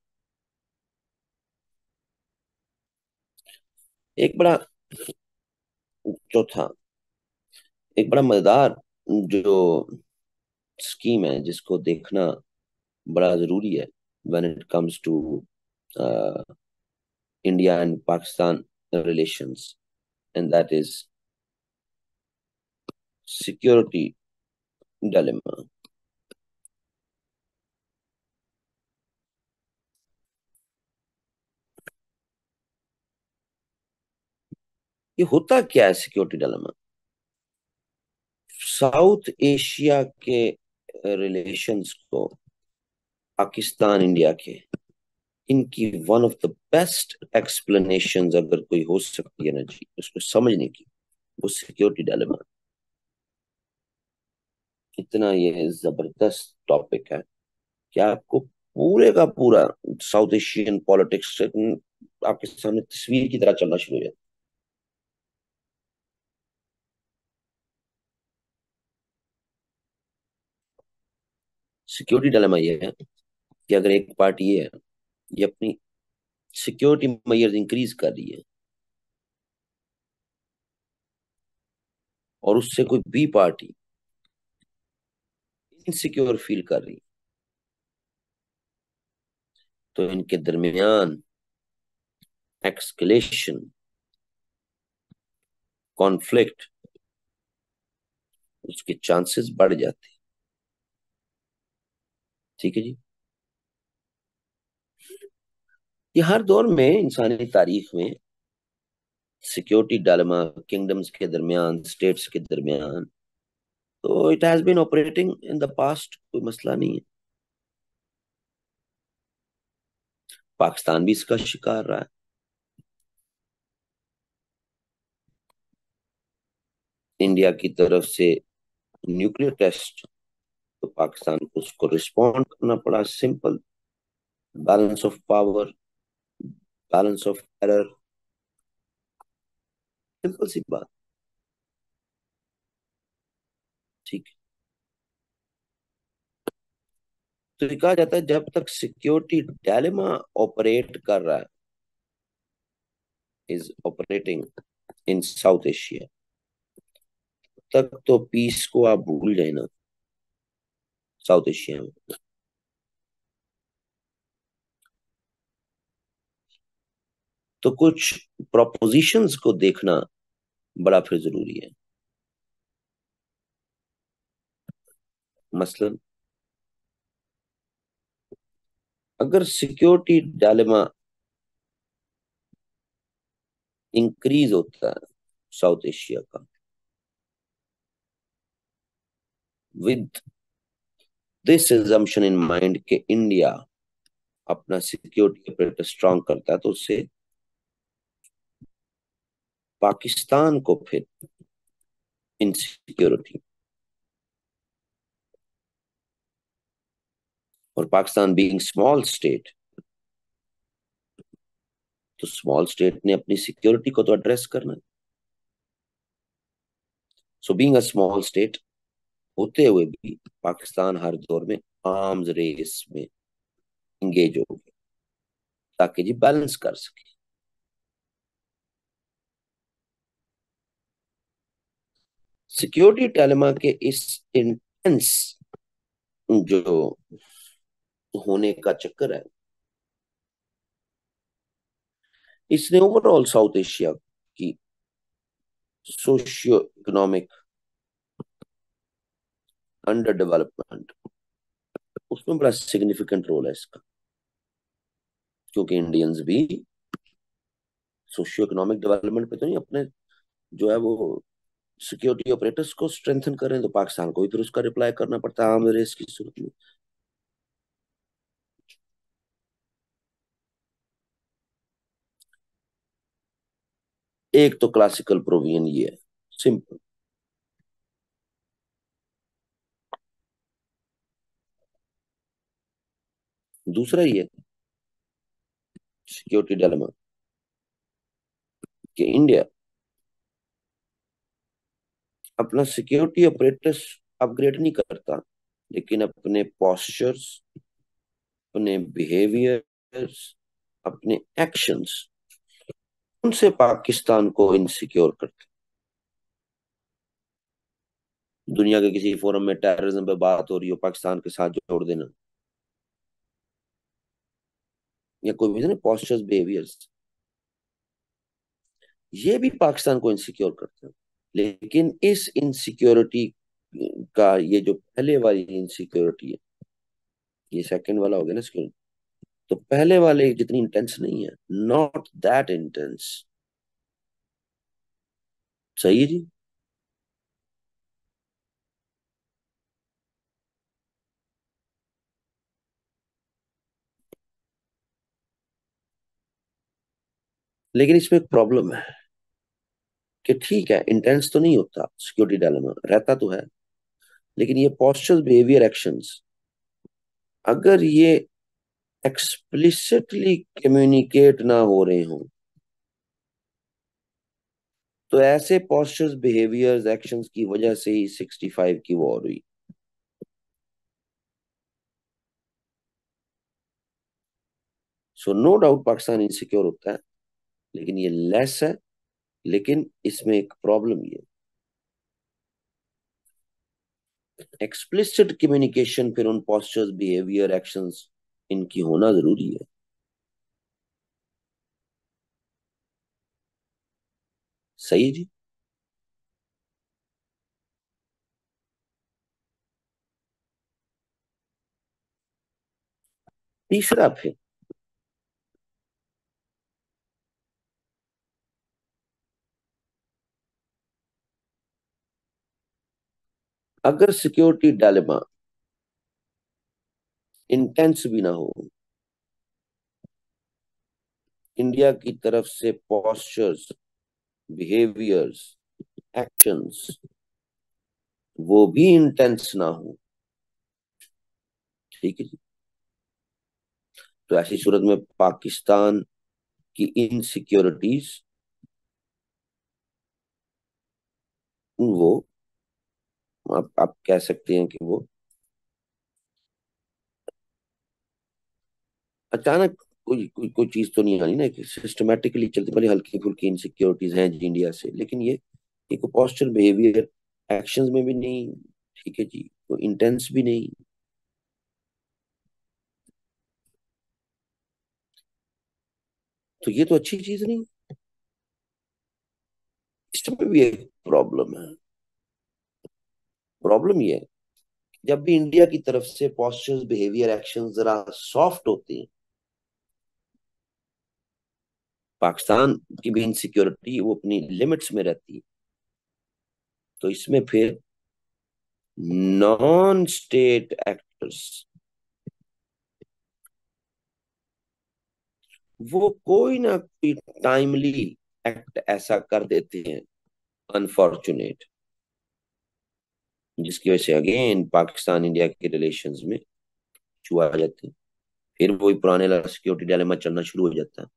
एक बड़ा चौथा एक बड़ा मजेदार जो स्कीम है जिसको देखना बड़ा जरूरी है when it comes to India and Pakistan relations, and that is security dilemma. ये होता क्या है सिक्योरिटी डायलेमा? साउथ एशिया के रिलेशंस को पाकिस्तान इंडिया के, इनकी one of the best explanations अगर कोई हो सकती है ना जी उसको समझने की, वो सिक्योरिटी डायलेमा। इतना ये जबरदस्त टॉपिक है कि आपको पूरे का पूरा साउथ एशियन पॉलिटिक्स आपके सामने तस्वीर की तरह चलना शुरू हो जाता है। सिक्योरिटी डायलेमा ये है कि अगर एक पार्टी ये है, ये अपनी सिक्योरिटी मेजर्स इंक्रीज कर रही है और उससे कोई बी पार्टी इनसिक्योर फील कर रही है, तो इनके दरमियान एक्सकलेशन, कॉन्फ्लिक्ट, उसके चांसेस बढ़ जाते हैं। ठीक है जी। ये हर दौर में इंसानी तारीख में सिक्योरिटी डायलेमा किंगडम्स के दरमियान, स्टेट्स के दरमियान, तो it has been operating in the past, कोई मसला नहीं है। पाकिस्तान भी इसका शिकार रहा है। इंडिया की तरफ से न्यूक्लियर टेस्ट, तो पाकिस्तान को उसको रिस्पॉन्ड करना पड़ा। Simple, balance of power, balance of error, simple सी बात। ठीक है। तो ये कहा जाता है जब तक सिक्योरिटी डायलेमा ऑपरेट कर रहा है, is operating in south Asia, तक तो पीस को आप भूल जाए ना साउथ एशिया में। तो कुछ प्रोपोजिशंस को देखना बड़ा फिर जरूरी है। मसलन अगर सिक्योरिटी डायलेमा इंक्रीज होता है साउथ एशिया का, with this assumption in mind के इंडिया अपना सिक्योरिटी ऑपरेटर स्ट्रांग करता है, तो उससे पाकिस्तान को फिर इनसिक्योरिटी, और पाकिस्तान बीइंग स्मॉल स्टेट, तो स्मॉल स्टेट ने अपनी सिक्योरिटी को तो एड्रेस करना है। So being a small state होते हुए भी पाकिस्तान हर दौर में आर्म्स रेस में इंगेज हो गया ताकि जी बैलेंस कर सके। सिक्योरिटी डायलेमा के इस इंटेंस जो होने का चक्कर है, इसने ओवरऑल साउथ एशिया की सोशियो इकोनॉमिक अंडर डेवलपमेंट, उसमें बड़ा सिग्निफिकेंट रोल है इसका। क्योंकि इंडियंस भी सोशियो इकोनॉमिक डेवलपमेंट पे तो नहीं, अपने जो है वो सिक्योरिटी ऑपरेटर्स को स्ट्रेंथन कर रहे हैं, तो पाकिस्तान को भी फिर उसका रिप्लाई करना पड़ता है आर्म रेस की सूरत में। एक तो क्लासिकल प्रोविजन ये है, सिंपल। दूसरा ये सिक्योरिटी डायलेमा कि इंडिया अपना सिक्योरिटी ऑपरेटर्स अपग्रेड नहीं करता, लेकिन अपने पॉस्चर्स, अपने बिहेवियर्स, अपने एक्शंस, उनसे पाकिस्तान को इनसिक्योर करता। दुनिया के किसी फोरम में टेररिज्म पे बात हो रही हो, पाकिस्तान के साथ जोड़ देना, या कोई भी ना पॉस्चर्स, बिहेवियर्स, ये भी पाकिस्तान को इनसिक्योर करते हैं। लेकिन इस इनसिक्योरिटी का, ये जो पहले वाली इनसिक्योरिटी है, ये सेकंड वाला हो गया ना सिक्योरिटी, तो पहले वाले जितनी इंटेंस नहीं है, नॉट दैट इंटेंस। सही है जी। लेकिन इसमें एक प्रॉब्लम है कि ठीक है, इंटेंस तो नहीं होता, सिक्योरिटी डायलेमा रहता तो है, लेकिन ये पॉस्चर्स, बिहेवियर, एक्शंस अगर ये एक्सप्लिसिटली कम्युनिकेट ना हो रहे हो, तो ऐसे पॉस्चर्स, बिहेवियर्स, एक्शंस की वजह से ही 65 की वॉर हुई। So no doubt Pakistan insecure होता है, लेकिन ये लेस है। लेकिन इसमें एक प्रॉब्लम ये, एक्सप्लिसिट कम्युनिकेशन फिर उन पॉस्चर्स, बिहेवियर, एक्शंस इनकी होना जरूरी है। सही है जी। तीसरा फिर, अगर सिक्योरिटी डायलेमा इंटेंस भी ना हो, इंडिया की तरफ से पॉस्चर्स, बिहेवियर्स, एक्शंस वो भी इंटेंस ना हो, ठीक है जी, तो ऐसी सूरत में पाकिस्तान की इनसिक्योरिटीज, वो आप कह सकते हैं कि वो अचानक कोई चीज तो नहीं आनी ना, सिस्टमेटिकली चलती, भले हल्की फुल्की इनसिक्योरिटीज हैं जी इंडिया से, लेकिन ये एक पोस्चर, बिहेवियर, एक्शंस में भी नहीं, ठीक है जी, तो इंटेंस भी नहीं, तो ये तो अच्छी चीज नहीं। इसमें भी एक प्रॉब्लम है। प्रॉब्लम ये है, जब भी इंडिया की तरफ से पॉस्चर्स, बिहेवियर, एक्शन जरा सॉफ्ट होते हैं, पाकिस्तान की भी इनसिक्योरिटी वो अपनी लिमिट्स में रहती है, तो इसमें फिर नॉन स्टेट एक्टर्स वो कोई ना कोई टाइमली एक्ट ऐसा कर देते हैं, अनफॉर्चुनेट, जिसकी वजह से अगेन पाकिस्तान इंडिया के रिलेशंस में छुआ आ जाते हैं, फिर वही पुराने सिक्योरिटी डायलेमा चलना शुरू हो जाता है।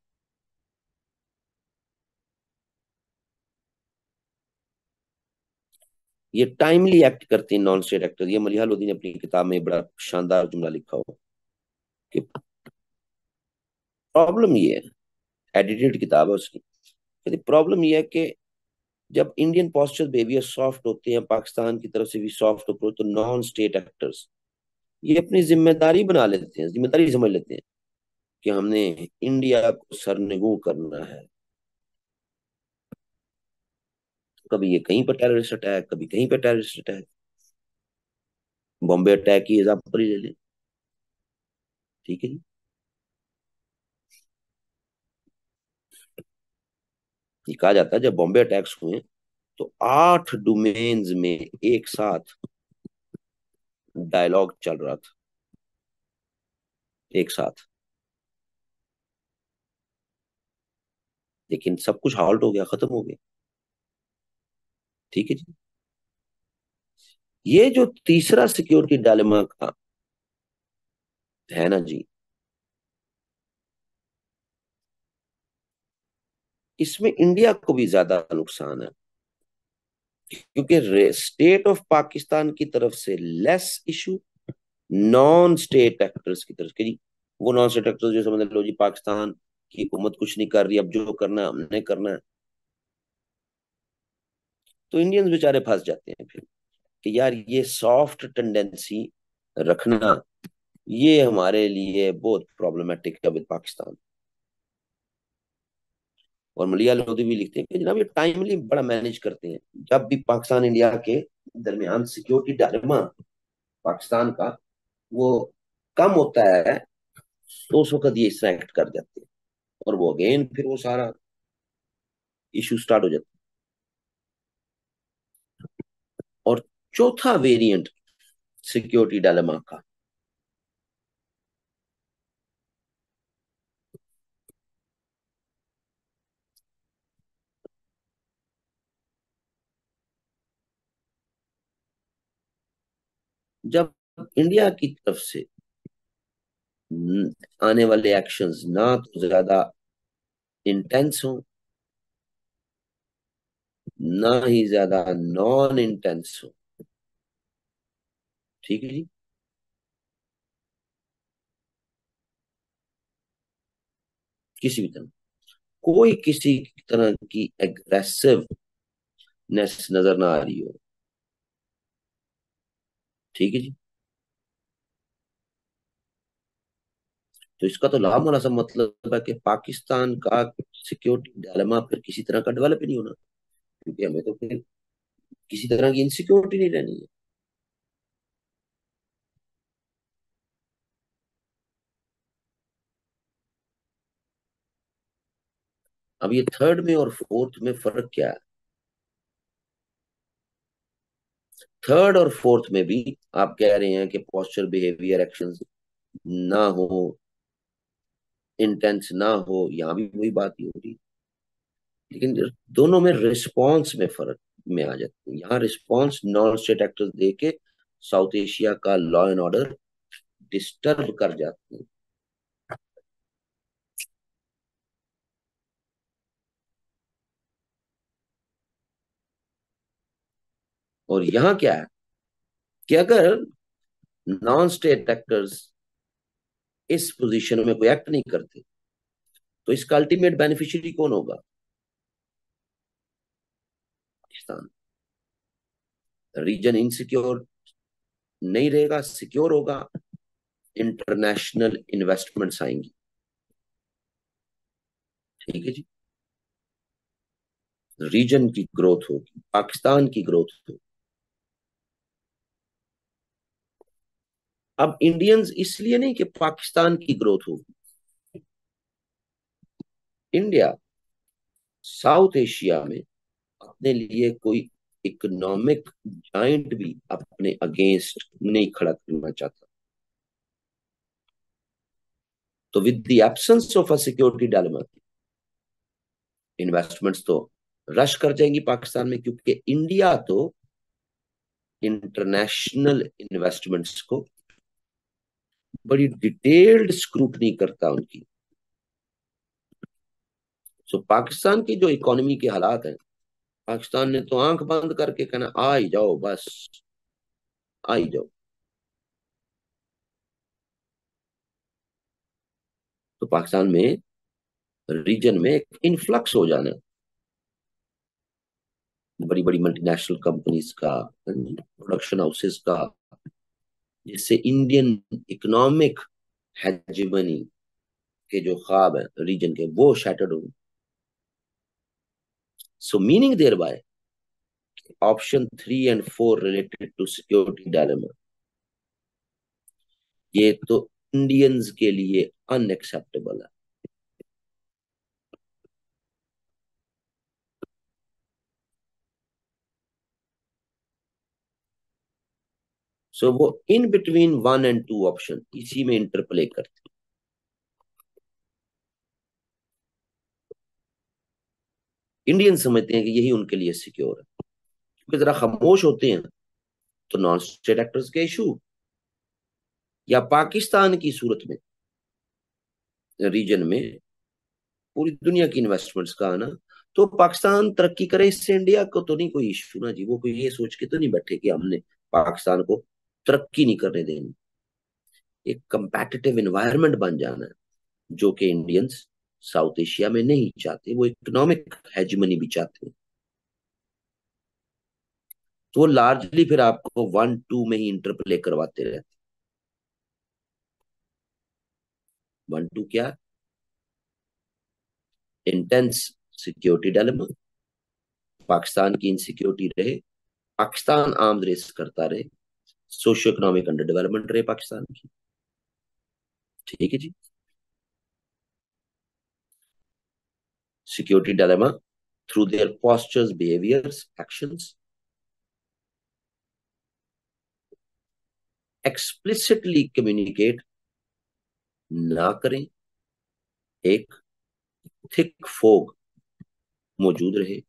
ये टाइमली एक्ट करते हैं नॉन स्टेट एक्टर, ये मलिहा लोधी ने अपनी किताब में बड़ा शानदार जुमला लिखा हो कि प्रॉब्लम ये है, एडिटेड किताब है उसकी, कहती प्रॉब्लम ये है कि जब इंडियन पॉस्चर, बिहेवियर सॉफ्ट होते हैं, पाकिस्तान की तरफ से भी सॉफ्ट अप्रोच, तो नॉन स्टेट एक्टर्स ये अपनी जिम्मेदारी बना लेते हैं, जिम्मेदारी समझ लेते हैं कि हमने इंडिया को सरनगू करना है। कभी ये कहीं पर टेररिस्ट अटैक, कभी कहीं पर टेररिस्ट अटैक, बॉम्बे अटैक की एग्जाम्पल ही ले लें, ठीक है जी। ये कहा जाता है जब बॉम्बे अटैक्स हुए तो 8 डोमेन्स में एक साथ डायलॉग चल रहा था, एक साथ। लेकिन सब कुछ हॉल्ट हो गया, खत्म हो गया। ठीक है जी। ये जो तीसरा सिक्योरिटी डायलेमा का है ना जी, इसमें इंडिया को भी ज्यादा नुकसान है, क्योंकि स्टेट ऑफ पाकिस्तान की तरफ से less issue, non state actors की तरफ के जी, वो नॉन स्टेट एक्टर्स जो समझ लो जी, पाकिस्तान की हुकूमत कुछ नहीं कर रही, अब जो करना है हमने करना है, तो इंडियंस बेचारे फंस जाते हैं फिर कि यार ये सॉफ्ट टेंडेंसी रखना, ये हमारे लिए बहुत प्रॉब्लमेटिक है विद पाकिस्तान। और मलिया लोधी भी लिखते हैं कि जनाब ये टाइमली बड़ा मैनेज करते हैं, जब भी पाकिस्तान इंडिया के दरमियान सिक्योरिटी डायलेमा पाकिस्तान का वो कम होता है, तो उस वक्त ये इस तरह एक्ट कर जाते हैं, और वो अगेन फिर वो सारा इशू स्टार्ट हो जाता है। और चौथा वेरिएंट सिक्योरिटी डायलेमा का, जब इंडिया की तरफ से आने वाले एक्शंस ना तो ज्यादा इंटेंस हो, ना ही ज्यादा नॉन इंटेंस हो। ठीक है जी। किसी भी तरह, कोई किसी तरह की एग्रेसिवनेस नजर ना आ रही हो। ठीक है जी। तो इसका तो लामोला सा मतलब है कि पाकिस्तान का सिक्योरिटी डायलेमा फिर किसी तरह का डेवलप ही नहीं होना, क्योंकि हमें तो फिर किसी तरह की इनसिक्योरिटी नहीं रहनी है। अब ये थर्ड में और फोर्थ में फर्क क्या है? थर्ड और फोर्थ में भी आप कह रहे हैं कि पोस्चर, बिहेवियर, एक्शंस ना हो, इंटेंस ना हो, यहां भी वही बात ही हो रही, लेकिन दोनों में रिस्पॉन्स में फर्क में आ जाते हैं। यहाँ response non state actors they के साउथ एशिया का लॉ एंड ऑर्डर डिस्टर्ब कर जाते हैं। और यहाँ क्या है कि अगर नॉन स्टेट एक्टर्स इस पोजीशन में कोई एक्ट नहीं करते, तो इसका अल्टीमेट बेनिफिशियरी कौन होगा? पाकिस्तान। रीजन इनसिक्योर नहीं रहेगा, सिक्योर होगा, इंटरनेशनल इन्वेस्टमेंट्स आएंगी। ठीक है जी। रीजन की ग्रोथ होगी, पाकिस्तान की ग्रोथ होगी। अब इंडियंस इसलिए नहीं कि पाकिस्तान की ग्रोथ होगी, इंडिया साउथ एशिया में अपने लिए कोई इकोनॉमिक जाइंट भी अपने अगेंस्ट नहीं खड़ा करना चाहता। तो with the absence of a security dilemma, investments तो रश कर जाएंगी पाकिस्तान में, क्योंकि इंडिया तो इंटरनेशनल इन्वेस्टमेंट्स को बड़ी डिटेल्ड स्क्रूटनी करता उनकी। सो पाकिस्तान की जो इकोनॉमी के हालात हैं, पाकिस्तान ने तो आंख बंद करके कहना आ ही जाओ, बस आ ही जाओ। तो पाकिस्तान में रीजन में एक इन्फ्लक्स हो जाना, बड़ी बड़ी मल्टीनेशनल कंपनीज का, प्रोडक्शन हाउसेस का, जिससे इंडियन इकोनॉमिक हेजेमनी के जो ख्वाब है रीजन के, वो शैटर्ड हो। So meaning thereby option 3 और 4 रिलेटेड टू सिक्योरिटी डायलेमा, ये तो इंडियंस के लिए अनएक्सेप्टेबल है। सो वो इन बिटवीन 1 और 2 ऑप्शन इसी में इंटरप्ले करते इंडियन समझते हैं कि यही उनके लिए सिक्योर है, क्योंकि जरा खामोश होते हैं तो नॉन स्टेट एक्टर्स के इशू या पाकिस्तान की सूरत में रीजन में पूरी दुनिया की इन्वेस्टमेंट्स का आना, तो पाकिस्तान तरक्की करे, इससे इंडिया को तो नहीं कोई इशू ना जी। वो कोई ये सोच के तो नहीं बैठे कि हमने पाकिस्तान को तरक्की नहीं करने देनी। एक कंपेटिटिव एनवायरनमेंट बन जाना है, जो कि इंडियंस साउथ एशिया में नहीं चाहते। वो इकोनॉमिक हेजमनी भी चाहते हैं। तो वो लार्जली फिर आपको 1-2 में ही इंटरप्ले करवाते रहते। 1-2 क्या? इंटेंस सिक्योरिटी डायलेमा, पाकिस्तान की इनसिक्योरिटी रहे, पाकिस्तान आर्म्स रेस करता रहे, सोशियो इकोनॉमिक अंडर डेवलपमेंट रहे पाकिस्तान की। ठीक है जी। Security dilemma through their postures, behaviors, actions, explicitly communicate ना करें, एक थिक फोग मौजूद रहे।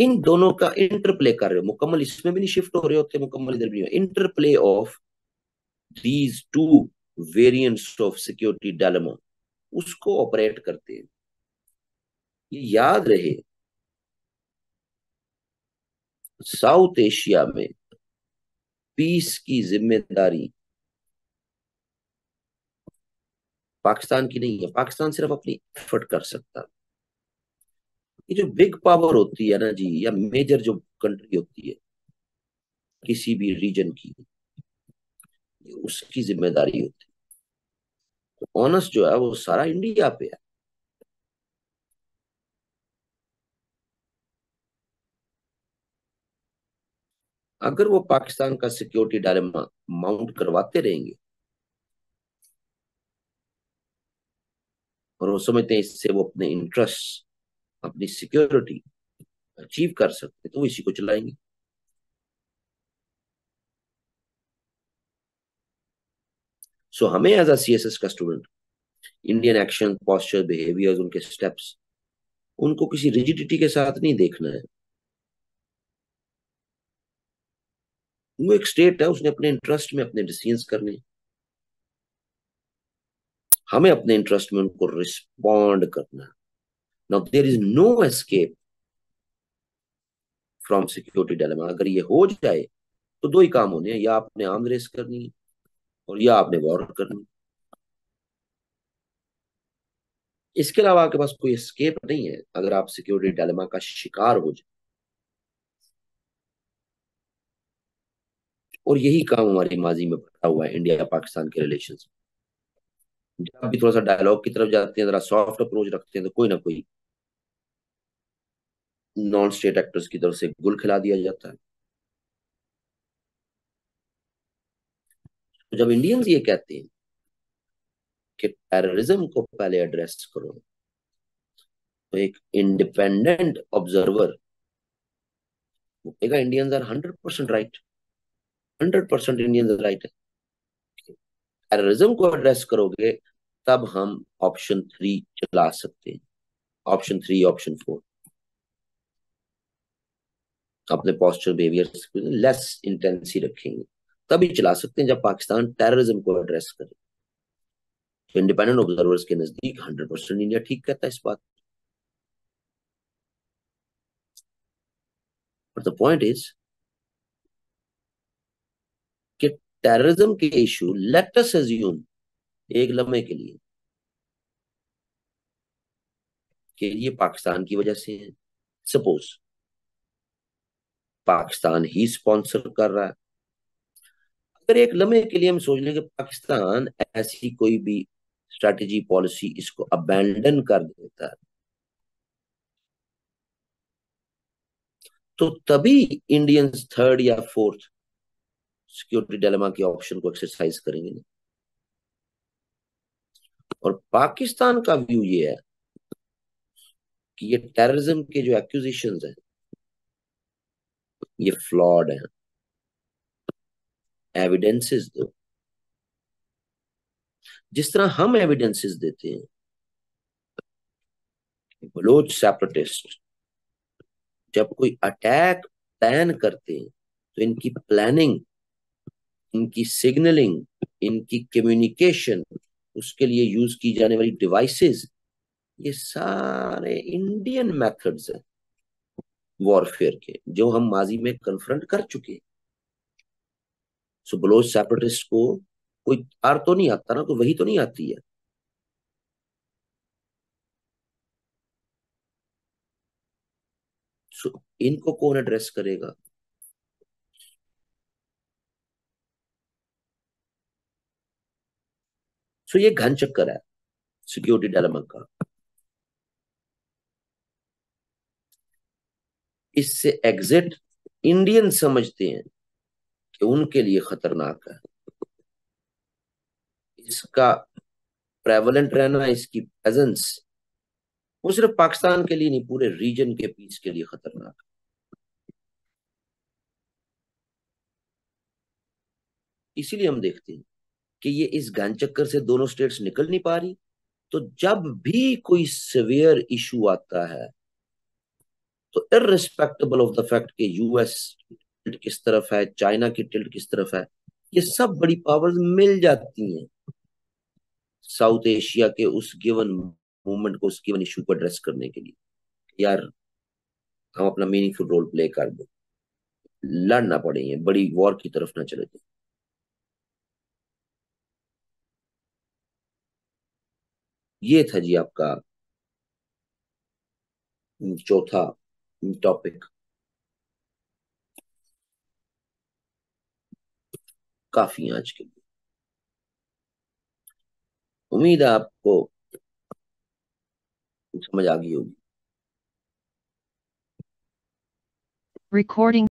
इन दोनों का इंटरप्ले कर रहे हो, मुकम्मल इसमें भी नहीं शिफ्ट हो रहे होते, मुकम्मल इधर भी नहीं। Interplay of these two variants of security dilemma, उसको ऑपरेट करते हैं। ये याद रहे, साउथ एशिया में पीस की जिम्मेदारी पाकिस्तान की नहीं है। पाकिस्तान सिर्फ अपनी एफर्ट कर सकता। ये जो बिग पावर होती है ना जी, या मेजर जो कंट्री होती है किसी भी रीजन की, ये उसकी जिम्मेदारी होती है। तो ऑनस जो है वो सारा इंडिया पे है। अगर वो पाकिस्तान का सिक्योरिटी डायलेमा माउंट करवाते रहेंगे और वो समझते हैं इससे वो अपने इंटरेस्ट, अपनी सिक्योरिटी अचीव कर सकते हैं, तो वो इसी को चलाएंगे। सो हमें एज अ सीएसएस का student Indian action, posture, behaviours, उनके स्टेप्स, उनको किसी रिजिडिटी के साथ नहीं देखना है। वो एक स्टेट है, उसने अपने इंटरेस्ट में अपने डिसीजंस करने, हमें अपने इंटरेस्ट में उनको रिस्पॉन्ड करना है। Now there is no escape from security dilemma. अगर ये हो जाए तो दो ही काम होने हैं, या आपने आर्म रेस करनी है और या आपने वॉर करनी है। इसके अलावा आपके पास कोई एस्केप नहीं है अगर आप सिक्योरिटी डायलेमा का शिकार हो जाए। और यही काम हमारी माजी में पड़ा हुआ है इंडिया पाकिस्तान के रिलेशन। जब भी थोड़ा सा डायलॉग की तरफ जाते हैं, जरा सॉफ्ट अप्रोच रखते हैं, तो कोई ना कोई नॉन स्टेट एक्टर्स की तरफ से गुल खिला दिया जाता है। तो जब इंडियंस ये कहते हैं कि टेररिज्म को पहले एड्रेस करो, तो एक इंडिपेंडेंट ऑब्जर्वर वो कहेगा Indians are 100% right. 100% Indians right है। टेररिज्म को एड्रेस करोगे तब हम ऑप्शन 3 चला सकते हैं। ऑप्शन 3, ऑप्शन 4 अपने पोस्चर बिहेवियर लेस इंटेंसी रखेंगे, तभी चला सकते हैं जब पाकिस्तान टेररिज्म को एड्रेस करे। तो इंडिपेंडेंट ऑब्जर्वर्स के नजदीक 100% इंडिया ठीक कहता है इस बात। बट द पॉइंट इज कि टेररिज्म के इशू, लेट अस अज्यूम एक लम्हे के लिए कि ये पाकिस्तान की वजह से है। सपोज पाकिस्तान ही स्पॉन्सर कर रहा है। अगर एक लम्हे के लिए हम सोच लें कि पाकिस्तान ऐसी कोई भी स्ट्रैटेजी, पॉलिसी इसको अबैंडन कर देता है, तो तभी इंडियंस थर्ड या फोर्थ सिक्योरिटी डायलेमा के ऑप्शन को एक्सरसाइज करेंगे। और पाकिस्तान का व्यू ये है कि ये टेररिज्म के जो एक्यूजिशंस हैं ये फ्लॉड हैं। एविडेंसेस दो, जिस तरह हम एविडेंसेस देते हैं। बलोच सेपरेटिस्ट जब कोई अटैक प्लान करते हैं तो इनकी प्लानिंग, इनकी सिग्नलिंग, इनकी कम्युनिकेशन, उसके लिए यूज की जाने वाली डिवाइसेस, ये सारे इंडियन मेथड्स हैं वॉरफेयर के, जो हम माजी में कन्फ्रंट कर चुके हैं। सो बलोच सेपरेटिस्ट को कोई आर तो नहीं आता ना, तो वही तो नहीं आती है। सो इनको कौन एड्रेस करेगा? सो ये घन चक्कर है सिक्योरिटी डायलेमा का। इससे एग्जिट इंडियन समझते हैं कि उनके लिए खतरनाक है। इसका प्रेवलेंट रहना, इसकी प्रेजेंस, वो सिर्फ पाकिस्तान के लिए नहीं, पूरे रीजन के पीस के लिए खतरनाक है। इसीलिए हम देखते हैं कि ये इस घन चक्कर से दोनों स्टेट्स निकल नहीं पा रही। तो जब भी कोई सिवियर इशू आता है, तो इररिस्पेक्टिबल ऑफ द फैक्ट कि यूएस टिल्ट किस तरफ है, चाइना की टिल्ट किस तरफ है, ये सब बड़ी पावर्स मिल जाती हैं साउथ एशिया के उस गिवन मूवमेंट को, उस गिवन इशू को एड्रेस करने के लिए। यार, हम अपना मीनिंगफुल रोल प्ले कर दो, लड़ना पड़ेंगे, बड़ी वॉर की तरफ ना चले जाए। ये था जी आपका चौथा टॉपिक। काफी है आज के लिए। उम्मीद है आपको समझ आ गई होगी। Recording